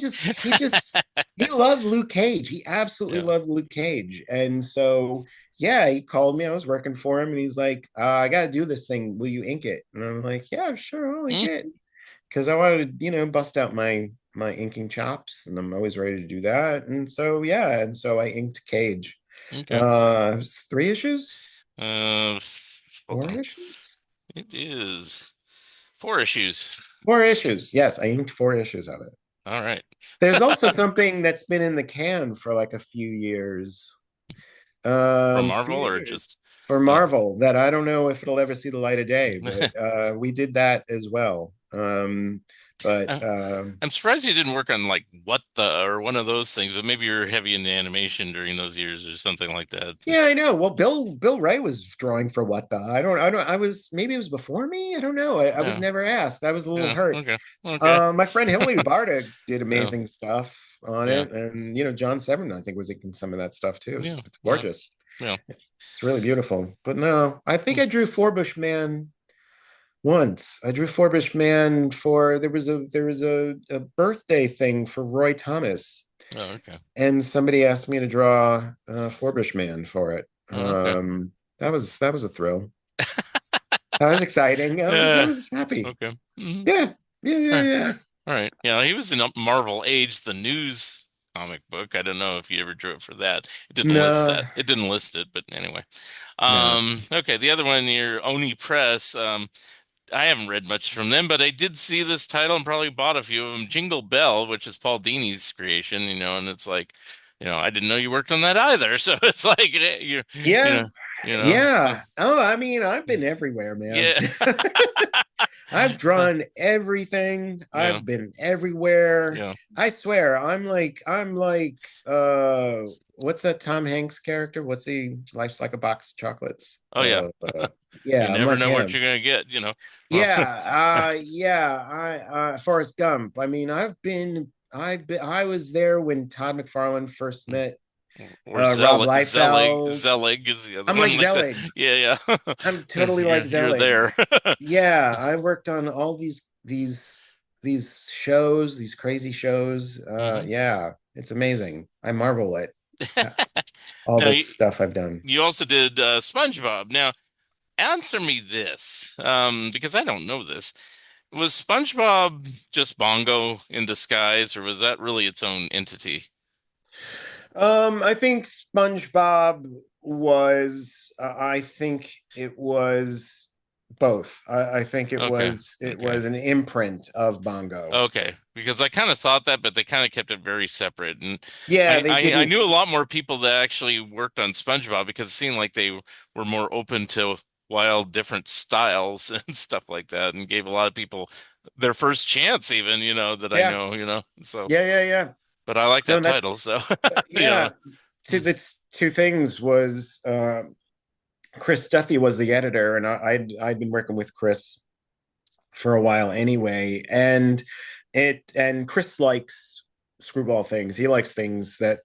loved Luke Cage. He absolutely Yeah. loved Luke Cage. And so, yeah, he called me. I was working for him, and he's like, I got to do this thing. Will you ink it? And I'm like, yeah, sure, I'll ink Hmm. it. Because I wanted to, you know, bust out my inking chops, and I'm always ready to do that. And so, yeah, and so I inked Cage. Okay. It was 3 issues, Uh, Hold four on. issues, It is 4 issues. 4 issues. Yes, I inked 4 issues of it. All right. There's also something that's been in the can for like a few years. From Few Marvel or years just for uh Marvel that I don't know if it'll ever see the light of day, but we did that as well. But I- I'm surprised you didn't work on like What the or one of those things, but maybe you're heavy into animation during those years or something like that. Yeah, I know. Well, Bill Wright was drawing for what the I don't I was maybe it was before me. I don't know. I was Yeah. never asked. I was a little Yeah. hurt. Okay. Okay. My friend Hilary Barta did Yeah. amazing stuff on Yeah. it, and you know John Severin I think was in some of that stuff too. Yeah. It's Yeah. gorgeous. Yeah. It's really beautiful. But no, I think Hmm. I drew Forbush Man once. I drew Forbush Man for there was a birthday thing for Roy Thomas, Oh, okay. and somebody asked me to draw Forbush Man for it. Oh, okay. That was a thrill. That was exciting. I Yeah. was happy. Okay. Hmm. Yeah, yeah, All yeah, right. yeah. All right. Yeah, he was in Marvel Age, the news comic book. I don't know if you ever drew it for that. It didn't list No, that. It didn't list it, but anyway. no. Okay, the other one here, Oni Press. I haven't read much from them, but I did see this title and probably bought a few of them. Jingle Bell, which is Paul Dini's creation, and it's like, I didn't know you worked on that either. So it's like you Yeah, know, so yeah. Oh, I mean, I've been everywhere, man. yeah. I've drawn everything. Yeah. I've been everywhere. Yeah. I swear, I'm like what's that Tom Hanks character? What's he Life's like a box of chocolates? Oh yeah. You Yeah, I'm never like know what him. you're gonna get. Well, Yeah, I Forrest Gump. I mean, I was there when Todd McFarlane first met or Rob Zelig, Liefeld. Zelig is the other I'm like one like that. Zelig. Yeah, yeah. I'm totally like You're Zelig. there. Yeah, I worked on all these shows, these crazy shows. Hmm. Yeah, it's amazing. I marvel at all Now this stuff I've done. you also did SpongeBob. Now answer me this, because I don't know this. Was SpongeBob just Bongo in disguise, or was that really its own entity? I think SpongeBob was. I think it was both. I think Okay, it okay. was an imprint of Bongo. Okay, because I kind of thought that, but they kind of kept it very separate. And Yeah, they I didn't. knew a lot more people that actually worked on SpongeBob because it seemed like they were more open to wild, different styles and stuff like that, and gave a lot of people their first chance, even, that I Yeah, know. So, yeah. but I like No, that title, so you know. yeah. That's two things was Chris Duffy was the editor, and I'd been working with Chris for a while anyway, and Chris likes screwball things. He likes things that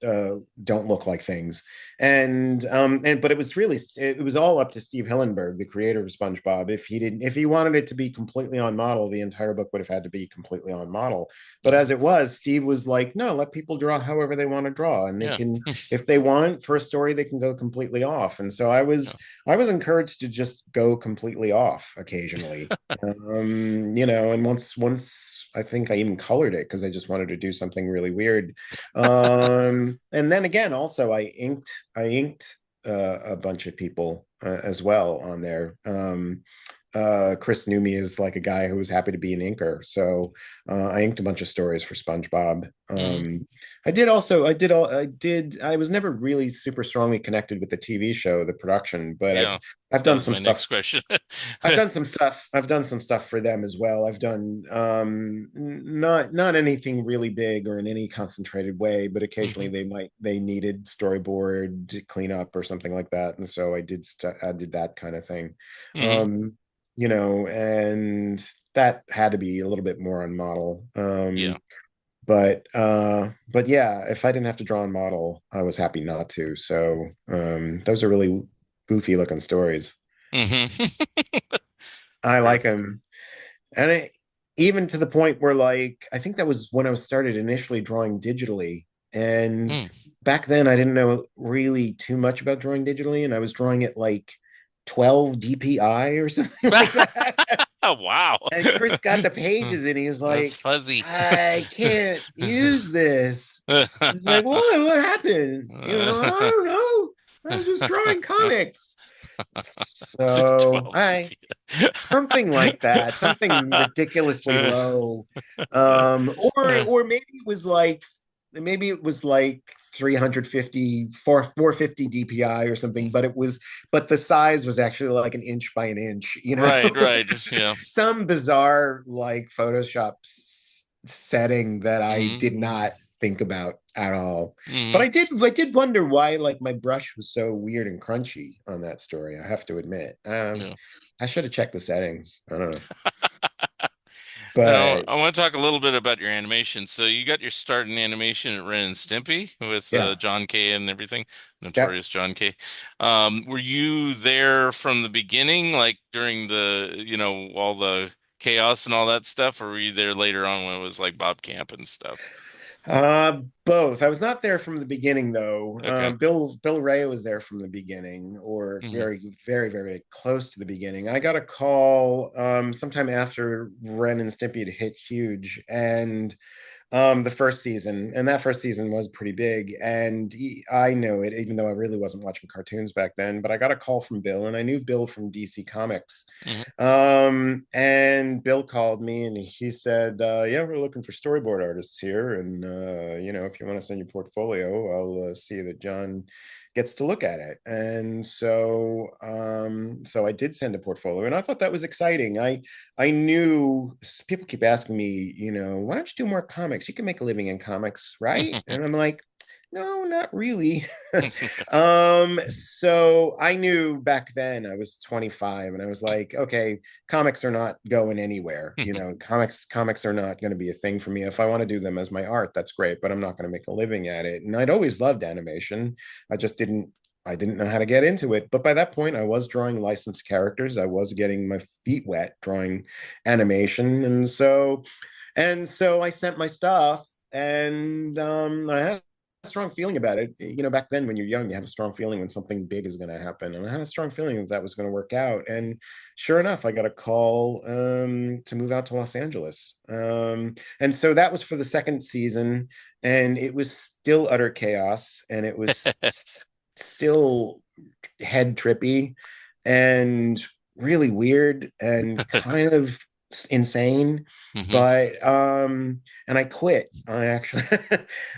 don't look like things, and but it was all up to Steve Hillenburg, the creator of SpongeBob. If he wanted it to be completely on model, the entire book would have had to be completely on model. But Mhm. as it was, Steve was like, no, let people draw however they want to draw, and they Yeah. can, if they want for a story, they can go completely off. And so Yeah. I was encouraged to just go completely off occasionally. You know, and once I think I even colored it because I just wanted to do something really weird. And then again, also I inked a bunch of people as well on there. Chris knew me as like a guy who was happy to be an inker. So I inked a bunch of stories for SpongeBob. Hmm. I was never really super strongly connected with the TV show, the production, but Yeah, I've that done was some my next stuff. question. I've done some stuff for them as well. I've done not anything really big or in any concentrated way, but occasionally Hmm. they needed storyboard cleanup or something like that, and so I did that kind of thing. Hmm. Um, and that had to be a little bit more on model. Yeah. But yeah, if I didn't have to draw on model, I was happy not to. So those are really goofy looking stories. Hmm. I Sure. like them. And even to the point where, like, I think that was when I was started initially drawing digitally. And Mm. back then, I didn't know really too much about drawing digitally, and I was drawing it like 12 DPI or something like that. Wow. And Chris got the pages, and he was That's like, fuzzy. "I can't use this." It's like, what happened? I don't know. I was just drawing comics. So 12 I TP. something like that, something ridiculously low. Or maybe it was like 350 450 DPI or something, but the size was actually like an inch by an inch, Right, right. Yeah. some bizarre like Photoshop setting that I did Hmm. not think about at all. But Hmm. I did wonder why like my brush was so weird and crunchy on that story, I have to admit. Yeah. I should have checked the settings. I don't know. Now, But I want to talk a little bit about your animation. So, you got your start in animation at Ren and Stimpy with yeah. John K. and everything, Yeah. Notorious John K. Were you there from the beginning, like during all the chaos and all that stuff, or were you there later on when it was like Bob Camp and stuff? Both. I was not there from the beginning though. Okay. Bill Ray was there from the beginning, or Hmm. very, very, very close to the beginning. I got a call sometime after Ren and Stimpy had hit huge, and the first season, and that first season was pretty big. And I know it, even though I really wasn't watching cartoons back then. But I got a call from Bill, and I knew Bill from DC Comics. Hmm. And Bill called me, and he said, "Yeah, we're looking for storyboard artists here, and if you want to send your portfolio, I'll see that John gets to look at it." And so I did send a portfolio, and I thought that was exciting. I knew people keep asking me, why don't you do more comics? You can make a living in comics, right? And I'm like, no, not really. So I knew back then I was 25 and I was like, okay, comics are not going anywhere. Comics are not going to be a thing for me. If I want to do them as my art, that's great, but I'm not going to make a living at it. And I'd always loved animation. I just didn't know how to get into it. But by that point, I was drawing licensed characters. I was getting my feet wet drawing animation. And so I sent my stuff, and I had a strong feeling about it. Back then when you're young, you have a strong feeling when something big is going to happen. And I had a strong feeling that was going to work out. And sure enough, I got a call to move out to Los Angeles. And so that was for the second season, and it was still utter chaos, and it was still head trippy and really weird and kind of insane. Hmm. But and I quit. I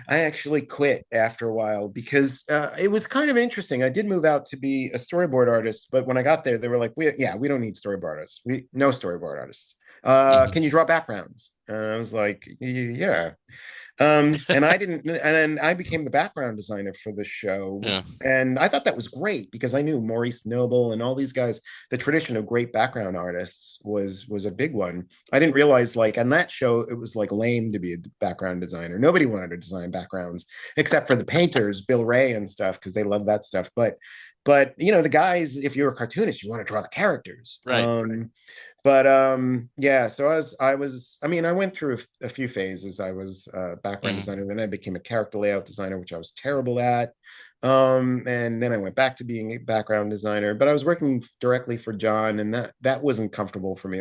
actually quit after a while because it was kind of interesting. I did move out to be a storyboard artist, but when I got there, they were like, we don't need storyboard artists. We no storyboard artists. Hmm. Can you draw backgrounds?" And I was like, "Yeah." And I didn't, and then I became the background designer for the show. Yeah. And I thought that was great because I knew Maurice Noble and all these guys. The tradition of great background artists was a big one. I didn't realize, like, on that show, it was like lame to be a background designer. Nobody wanted to design backgrounds except for the painters, Bill Ray and stuff, because they love that stuff. But the guys, if you're a cartoonist, you want to draw the characters. Right. But yeah, so I mean, I went through a few phases. I was a background Hmm. designer, then I became a character layout designer, which I was terrible at. And then I went back to being a background designer, but I was working directly for John, and that wasn't comfortable for me.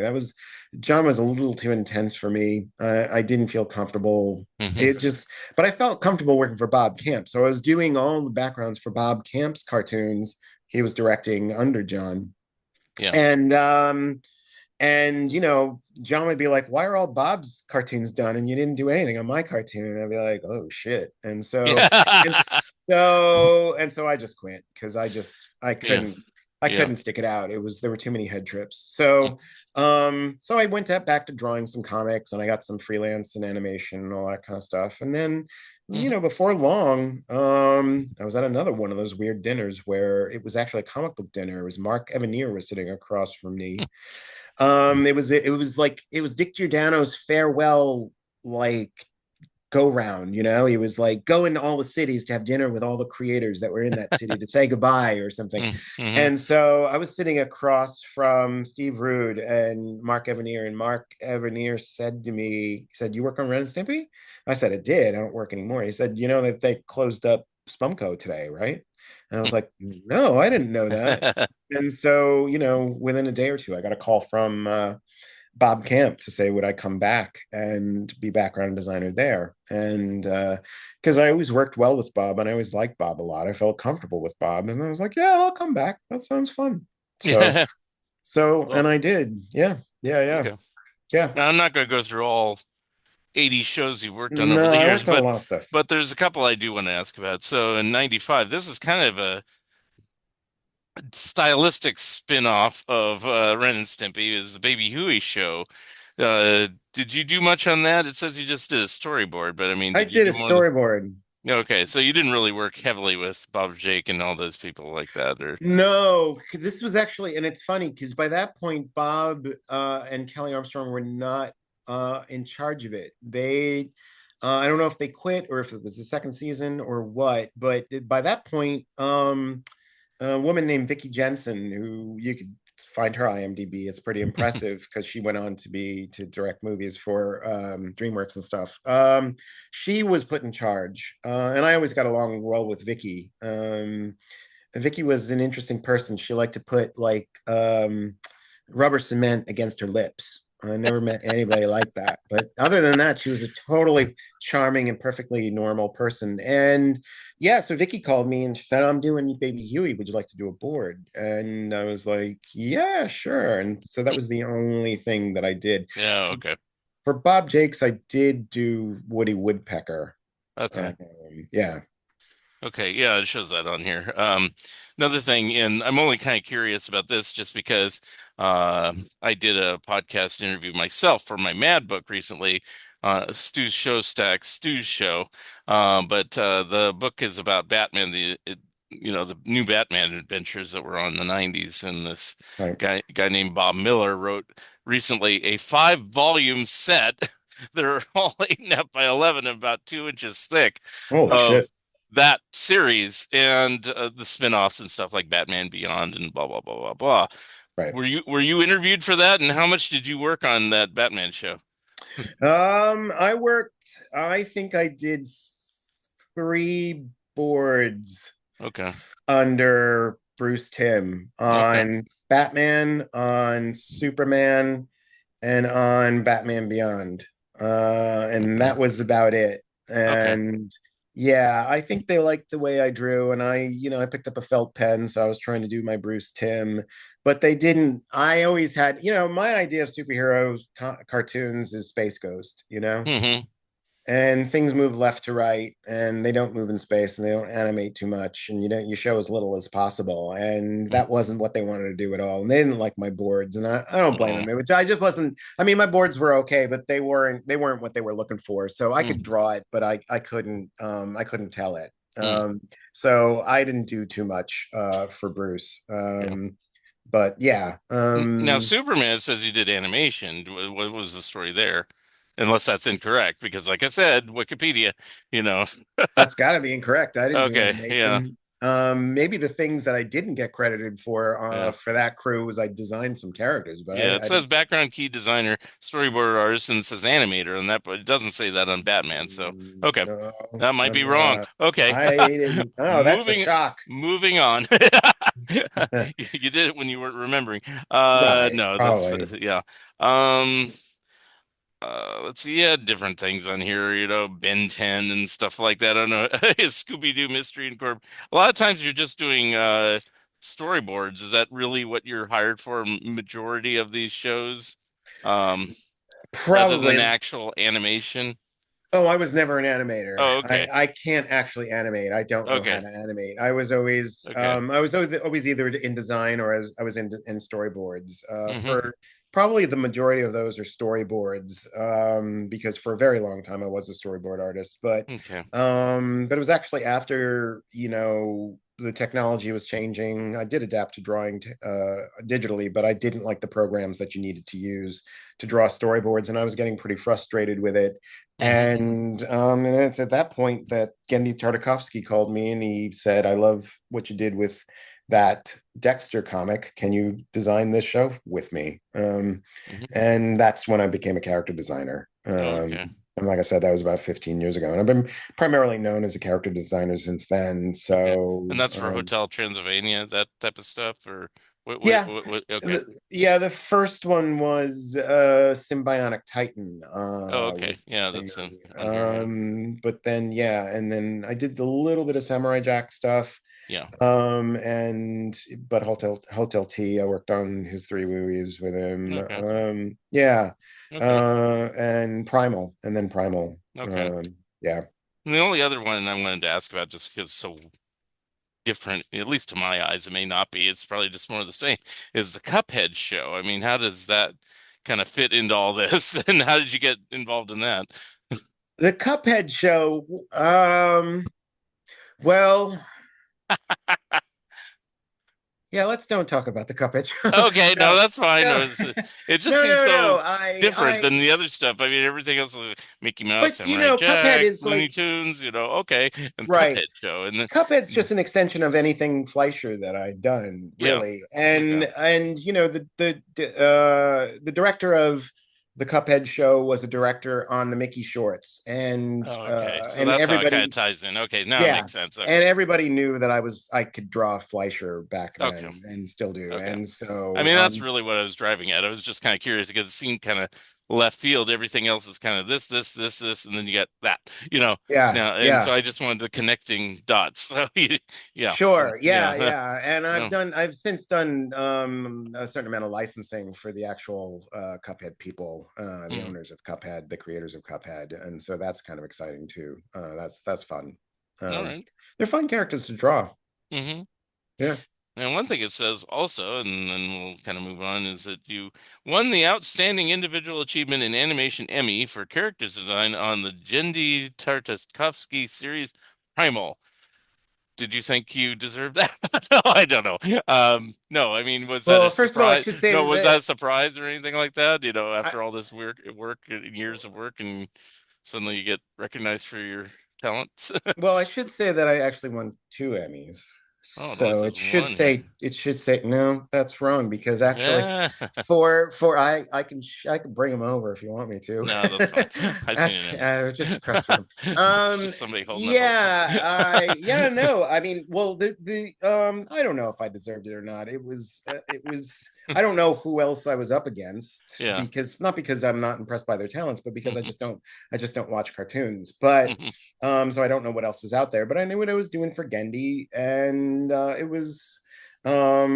John was a little too intense for me. I didn't feel comfortable. Hmm. It just But I felt comfortable working for Bob Camp. So I was doing all the backgrounds for Bob Camp's cartoons he was directing under John. Yeah. And and John would be like, "Why are all Bob's cartoons done and you didn't do anything on my cartoon?" And I'd be like, "Oh shit!" And Yeah. so I just quit because I Yeah. couldn't I Yeah. couldn't stick it out. There were too many head trips. Mm, So I went back to drawing some comics, and I got some freelance and animation and all that kind of stuff. And then, mhm. before long, I was at another one of those weird dinners where it was actually a comic book dinner. It was Mark Evanier was sitting across from me. It was Dick Giordano's farewell, like, go round. He was like going to all the cities to have dinner with all the creators that were in that city to say goodbye or something. Mhm. And so I was sitting across from Steve Rude and Mark Evanier, and Mark Evanier said to me, he said, "You work on Ren and Stimpy?" I said, "I did. I don't work anymore." He said, "You know that they closed up Spumco today, right?" And I was like, "No, I didn't know that." And so, within a day or two, I got a call from Bob Camp to say, would I come back and be background designer there? And because I always worked well with Bob and I always liked Bob a lot. I felt comfortable with Bob. And I was like, yeah, I'll come back. That sounds fun. So, Yeah. and Well, I did. Yeah. Yeah. Yeah. okay. Yeah. Now, I'm not going to go through all 80 shows you've worked on over No, the I years, worked on a but lot of stuff. there's a couple I do want to ask about. So in '95, this is kind of a stylistic spin-off of Ren and Stimpy, is the Baby Huey show. Did you do much on that? It says you just did a storyboard, but I mean, I did you did a do more than? storyboard. Okay, so you didn't really work heavily with Bob Jake and all those people like that, or No, this was actually, and it's funny because by that point, Bob and Kelly Armstrong were not in charge of it. I don't know if they quit or if it was the second season or what, but by that point, a woman named Vicki Jensen, who you could find her IMDb. It's pretty impressive because she went on to direct movies for DreamWorks and stuff. She was put in charge, and I always got along well with Vicki. Vicky was an interesting person. She liked to put like rubber cement against her lips. I never met anybody like that. But other than that, she was a totally charming and perfectly normal person. And yeah, so Vicky called me and she said, "I'm doing Baby Huey. Would you like to do a board?" And I was like, "Yeah, sure." And so that was the only thing that I did. yeah, For, okay, for Bob Jakes, I did do Woody Woodpecker. okay. Um, yeah. Okay, yeah, it shows that on here. Another thing, and I'm only kind of curious about this just because I did a podcast interview myself for my Mad book recently, Stu's Show Stack, Stu's Show. But the book is about Batman, the new Batman adventures that were on in the '90s, and this Right. guy named Bob Miller wrote recently a 5-volume set. They're all 8.5 by 11 and about 2 inches thick Holy of shit. that series and the spin-offs and stuff like Batman Beyond and blah blah blah blah blah. Right. Were you interviewed for that, and how much did you work on that Batman show? I worked, I think I did three boards Okay. under Bruce Timm Okay. on Batman, on Superman, and on Batman Beyond. And Okay. that was about it. Okay. And yeah, I think they liked the way I drew. And I picked up a felt pen. So I was trying to do my Bruce Timm, but they didn't. I always had, my idea of superheroes cartoons is Space Ghost. Hmm. And things move left to right and they don't move in space and they don't animate too much and you show as little as possible, and that wasn't what they wanted to do at all, and they didn't like my boards, and I don't blame Oh. them. I just wasn't. I mean, my boards were okay, but they weren't what they were looking for. So I could Mm. draw it, but I couldn't tell it. Mm. So I didn't do too much for Bruce. Yeah. But yeah. Now Superman, it says you did animation. What was the story there? Unless that's incorrect, because like I said, Wikipedia, you know. That's got to be incorrect. I didn't do Okay. Yeah. animation. Maybe the things that I didn't get credited Yeah. for that crew was I designed some characters, but Yeah, it I says didn't. background key designer, storyboard artist, and it says animator on that, but it doesn't say that on Batman. So, okay, No, that might be wrong. uh, Okay, I didn't. Oh, that's a moving shock. moving on. You did it when you weren't remembering. Right, No, that's probably. yeah. Um, let's see. Yeah, different things on here. Ben 10 and stuff like that. I don't know. Scooby-Doo Mystery Incorporated. A lot of times you're just doing storyboards. Is that really what you're hired for, majority of these shows, um, rather than Probably. actual animation? Oh, I was never an animator. Oh, I okay. I can't actually animate. I don't know how Okay. to animate. I was always either in design or I was in storyboards. Hmm. For probably the majority of those are storyboards. Because for a very long time I was a storyboard artist, Okay. but it was actually after, the technology was changing. I did adapt to drawing digitally, but I didn't like the programs that you needed to use to draw storyboards, and I was getting pretty frustrated with it. Hmm. And it's at that point that Gendy Tartakovsky called me and he said, "I love what you did with that Dexter comic. Can you design this show with me?" Hmm. And that's when I became a character designer. Okay. And like I said, that was about 15 years ago. And I've been primarily known as a character designer since then. Okay. So, And that's for Hotel Transylvania, that type of stuff, or yeah. okay. Yeah, the first one was Symbiotic Titan Oh, was okay. Yeah, the that's thing. on here. Yeah. But then yeah, and then I did the little bit of Samurai Jack stuff. Yeah. And but Hotel T, I worked on his three movies with him. Okay. Yeah. Okay. And Primal, and then Primal. Okay. Yeah. And the only other one I wanted to ask about, just because it's so different, at least to my eyes, it may not be, it's probably just more of the same, is the Cuphead show. I mean, how does that kind of fit into all this? And how did you get involved in that? The Cuphead show, well, yeah, let's don't talk about the Cuphead show. Okay, no, No, that's fine. no, No, it just no, seems no, so no. different than the other stuff. I mean, everything else is Mickey Mouse, But Samurai Cuphead Jack, is Looney like, Tunes, okay, and right. Cuphead show, and then Cuphead's just an extension of anything Fleischer that I'd done, yeah, really. okay. And the director of the Cuphead show was a director on the Mickey shorts, Oh, okay. So and that's how it kind of everybody, ties in. Okay, now it yeah, makes sense. and Okay. everybody knew that I could draw Fleischer back Okay. then and still do. Okay. And I so mean, that's really what I was driving at. I was just kind of curious because it seemed kind of left field. Everything else is kind of this, and then you got that, yeah, now. And so yeah. I just wanted the connecting dots. So yeah. So Sure. Yeah, yeah. yeah. And No. I've since done a certain amount of licensing for the actual Cuphead people, the Mhm. owners of Cuphead, the creators of Cuphead, and so that's kind of exciting too. That's fun. All Um, right. they're fun characters to draw. Mm-hmm. Yeah. And one thing it says also, and then we'll kind of move on, is that you won the Outstanding Individual Achievement in Animation Emmy for character design on the Jendi Tartakovsky series Primal. Did you think you deserved that? No, I don't know. No, I mean, was that a Well, first of all, I surprise? should say No, was that that a surprise or anything like that? I, After all this years of work, and suddenly you get recognized for your talents. well, I should say that I actually won two Emmys. Oh, it only So says one here. it should say no, that's wrong because actually Yeah, for I can bring them over if you want me to. no, that's fine. I've seen it in. Just across the room. It's just somebody holding up a. Yeah, no. I mean, well, the I don't know if I deserved it or not. It was I don't know who else I was up against, Yeah. because not because I'm not impressed by their talents, but because Hmm. I just don't watch cartoons. But Hmm. so I don't know what else is out there, but I knew what I was doing for Gendy, and it was a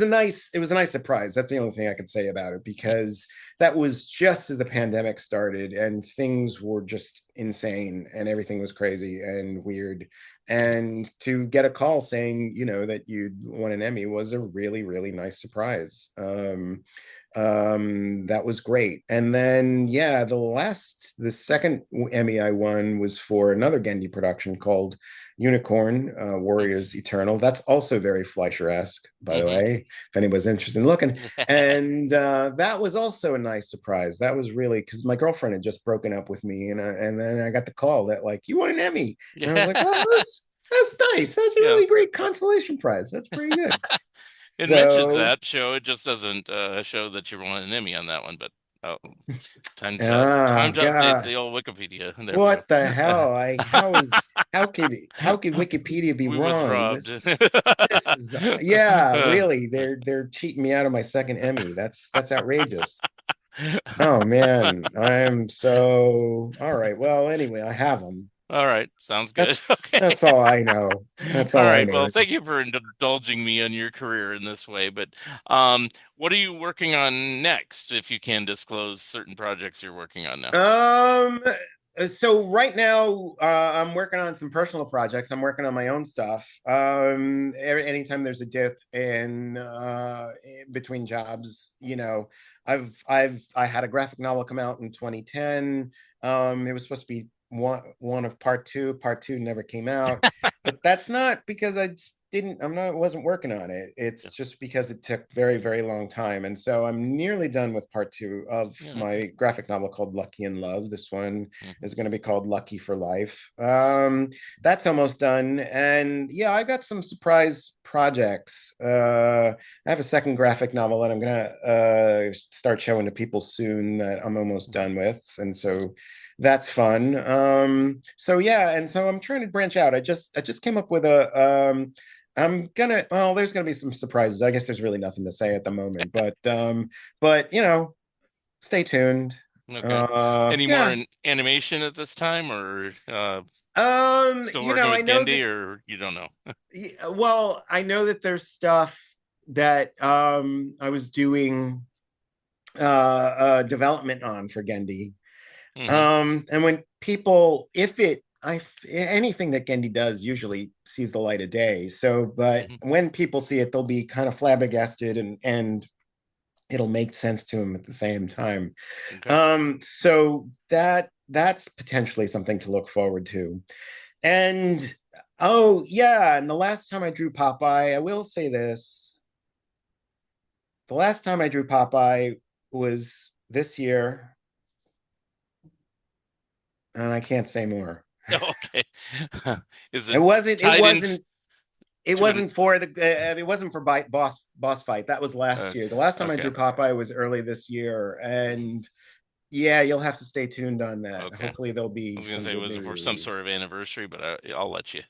nice surprise. That's the only thing I could say about it, because that was just as the pandemic started and things were just insane and everything was crazy and weird. And to get a call saying, that you'd won an Emmy was a really, really nice surprise. That was great. And then, yeah, the second Emmy I won was for another Gendy production called Unicorn Warriors Eternal. That's also very Fleischer-esque, by the Hmm. way, if anybody's interested in looking. And that was also a nice surprise. That was really because my girlfriend had just broken up with me, and then I got the call that, like, you won an Emmy, and I was like, oh, Yeah. that's nice. That's a Yeah. really great consolation prize. That's pretty good. It mentions So, that show. It just doesn't show that you won an Emmy on that one. But oh, time to update God, the old Wikipedia. There we what the go. hell? How could Wikipedia be We was wrong? robbed. This is yeah, really. They're cheating me out of my second Emmy. That's outrageous. Oh man, I'm so all right. Well, anyway, I have them. All right. Sounds good. Okay. That's all I know. That's All all I right. know. Well, thank you for indulging me on your career in this way. But um, what are you working on next, if you can disclose certain projects you're working on now? Um, so right now, I'm working on some personal projects. I'm working on my own stuff. Anytime there's a dip in between jobs, I had a graphic novel come out in 2010. It was supposed to be one of part two. Part two never came out, but that's not because I just didn't. I'm not. Wasn't working on it. Yeah. It's just because it took very, very long time, and so I'm nearly done with part two of Yeah. Okay. my graphic novel called Lucky in Love. This one Mhm. is going to be called Lucky for Life. That's almost done, and yeah, I got some surprise projects. I have a second graphic novel that I'm gonna start showing to people soon that I'm almost Mhm. done with, and so that's fun. So yeah, and so I'm trying to branch out. I just came up with a well, there's gonna be some surprises. I guess there's really nothing to say at the moment, but stay tuned. Okay. Any more Yeah. in animation at this time, or still working I with know Gendy, that or you don't know? well, I know that there's stuff that I was doing development on for Gendy. Hmm. And when people, if it, I anything that Gendy does usually sees the light of day. So, but Hmm. when people see it, they'll be kind of flabbergasted and it'll make sense to them at the same time. Okay. So that's potentially something to look forward to. And oh yeah, and the last time I drew Popeye, I will say this: the last time I drew Popeye was this year, and I can't say more. Okay. Is It it wasn't. It tied into wasn't. It an wasn't for the. It wasn't for boss fight. That was last uh, year. The last time I okay. drew Popeye was early this year, Mhm. and yeah, you'll have to stay tuned on that. Okay. Hopefully, there'll I be was gonna some say, good was it for some news. sort of anniversary, but I'll let you.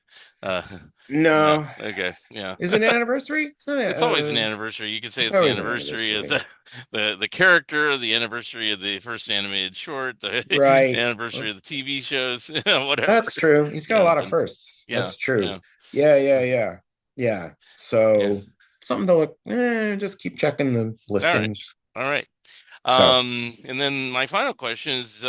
Uh, yeah. No, Okay. Yeah. is it an anniversary? It's not. It's always an anniversary. You could say It's it's the always an anniversary of anniversary, the character, the anniversary of the first animated short, the right? anniversary of the TV shows, whatever. That's true. He's got a Yeah, lot of but firsts. yeah, That's true. yeah, Yeah, yeah, yeah, yeah. yeah. So something to look. Just keep checking the All right, listings. all right. So And then my final question is,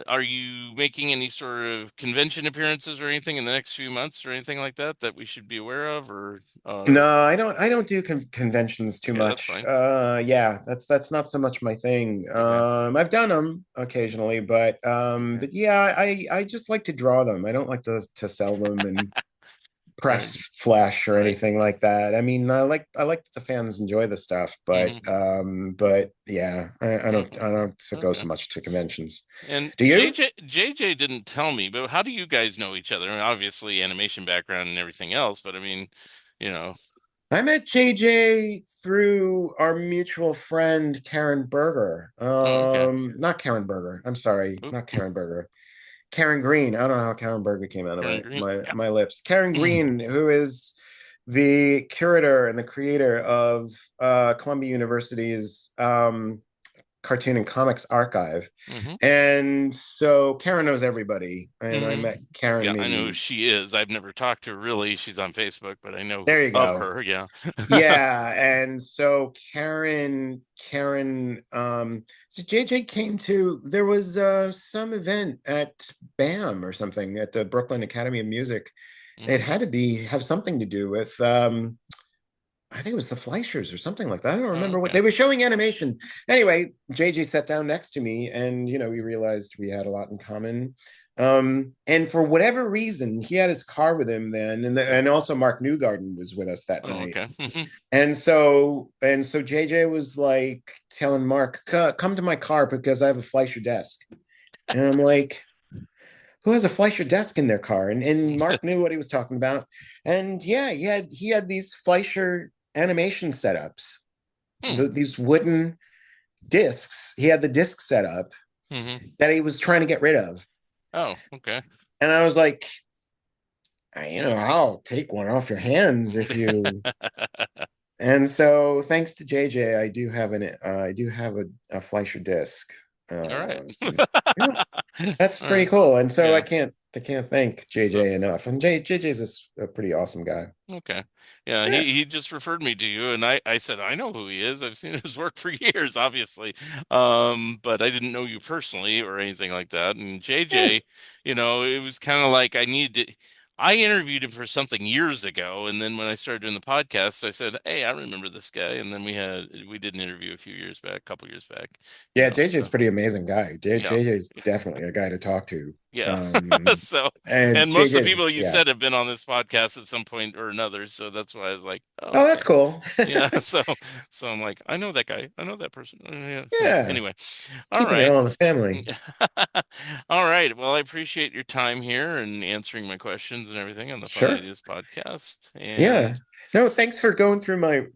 are you making any sort of convention appearances or anything in the next few months or anything like that that we should be aware of, or no, I don't. I don't do conventions too okay, that's much. fine. Yeah, that's not so much my thing. Okay, I've done them occasionally, okay, but yeah, I just like to draw them. I don't like to sell them and all right, press flash or all right. anything like that. I mean, I like that the fans enjoy the stuff, Mm-hmm. but yeah, Okay, I don't go okay. so much to conventions. And Do you? JJ didn't tell me, but how do you guys know each other? I mean, obviously animation background and everything else, but I mean, you know. I met JJ through our mutual friend Karen Berger. Oh, okay. Not Karen Berger. I'm sorry, Oop, not Karen Berger. Karen Green. I don't know how Karen Berger came out of Karen my Green. my Yeah. my lips. Karen Green, who is the curator and the creator of Columbia University's cartoon and comics archive. Hmm. And so Karen knows everybody. And I Hmm. met Karen Yeah, I know who maybe. she is. I've never talked to her really. She's on Facebook, but I know There you of go. her. Yeah. Yeah, and so so JJ came to there was some event at BAM or something at the Brooklyn Academy of Music. It Hmm. had to be have something to do with I think it was the Fleischers or something like that. I don't Oh, remember what okay. they were showing animation. Anyway, JJ sat down next to me and we realized we had a lot in common. And for whatever reason, he had his car with him then, and also Mark Newgarden was with us that Oh, night. okay. Hmm. And so JJ was like telling Mark, "Come to my car because I have a Fleischer desk." And I'm like, "Who has a Fleischer desk in their car?" And Mark knew what he was talking about. And yeah, he had these Fleischer animation setups, Hmm. these wooden discs. He had the disc set up Hmm. that he was trying to get rid of. Oh, okay. And I was like, I'll take one off your hands if you. And so, thanks to JJ, I do have a Fleischer disc. All right. Uh, yeah. That's Uh, pretty cool. And so yeah. I can't thank So JJ enough. And JJ's a pretty awesome guy. okay. Yeah, Yeah. he just referred me to you and I said I know who he is. I've seen his work for years, obviously. But I didn't know you personally or anything like that. And Yeah. JJ, it was kind of like I interviewed him for something years ago, and then when I started doing the podcast, I said, "Hey, I remember this guy." And then we did an interview a few years back, a couple years back. Yeah, JJ's a So pretty amazing guy. yeah. JJ's definitely a guy to talk to. Yeah. Um, So, and and most of the JJ's, people you yeah. said have been on this podcast at some point or another. So that's why I was like, oh, Oh, that's okay. cool. Yeah. So I'm like, I know that guy. I know that person. Yeah. So Yeah, anyway, all keeping it right. all in the family. All right. Well, I appreciate your time here and answering my questions and everything on the Fun Sure. Ideas podcast. Yeah. And No, thanks for going through my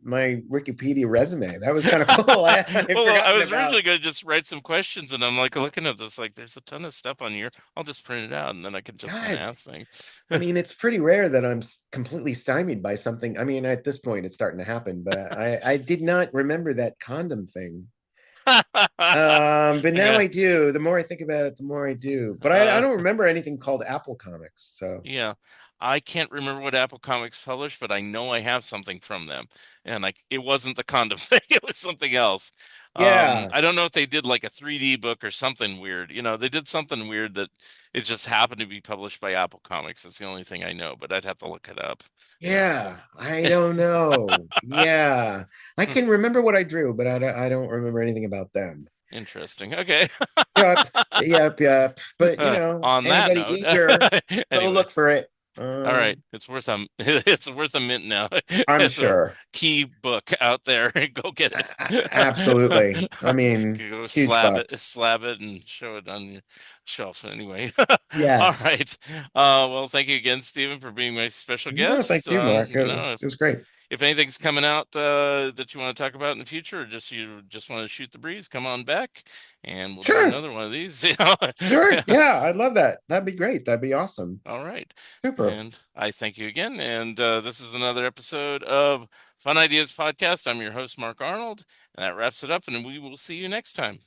Wikipedia resume. That was kind of cool. I'd well, I forgotten was about. originally going to just write some questions, and I'm like looking at this, like, there's a ton of stuff on here. I'll just print it out, and then I can just kind of God, ask things. I mean, it's pretty rare that I'm completely stymied by something. I mean, at this point, it's starting to happen, but I did not remember that condom thing. But now Yeah. I do. The more I think about it, the more I do. But I Uh, don't remember anything called Apple Comics. So yeah. I can't remember what Apple Comics published, but I know I have something from them. And it wasn't the condom thing, it was something else. yeah, I don't know if they did like a 3D book or something weird. They did something weird that it just happened to be published by Apple Comics. That's the only thing I know, but I'd have to look it up. So yeah. I don't know. Yeah, I can remember what I drew, but I don't remember anything about them. interesting. Okay. Yep, yep. But On that anybody note, eager, go anyway. look for it. All right, it's worth a it's worth a mint now. I'm It's a sure. key book out there. Go get Absolutely. it. I mean, Go huge bucks. slab it, and show it on your shelf. Anyway, all Yes. right. Well, thank you again, Stephen, for being my special No, guest. thank you, Mark. It was great. If anything's coming out that you want to talk about in the future, or just you just want to shoot the breeze, come on back, and we'll do Sure. another one of these. Sure. Yeah. Yeah, I'd love that. That'd be great. That'd be awesome. All right. Super. And I thank you again. And this is another episode of Fun Ideas Podcast. I'm your host, Mark Arnold, and that wraps it up, and we will see you next time.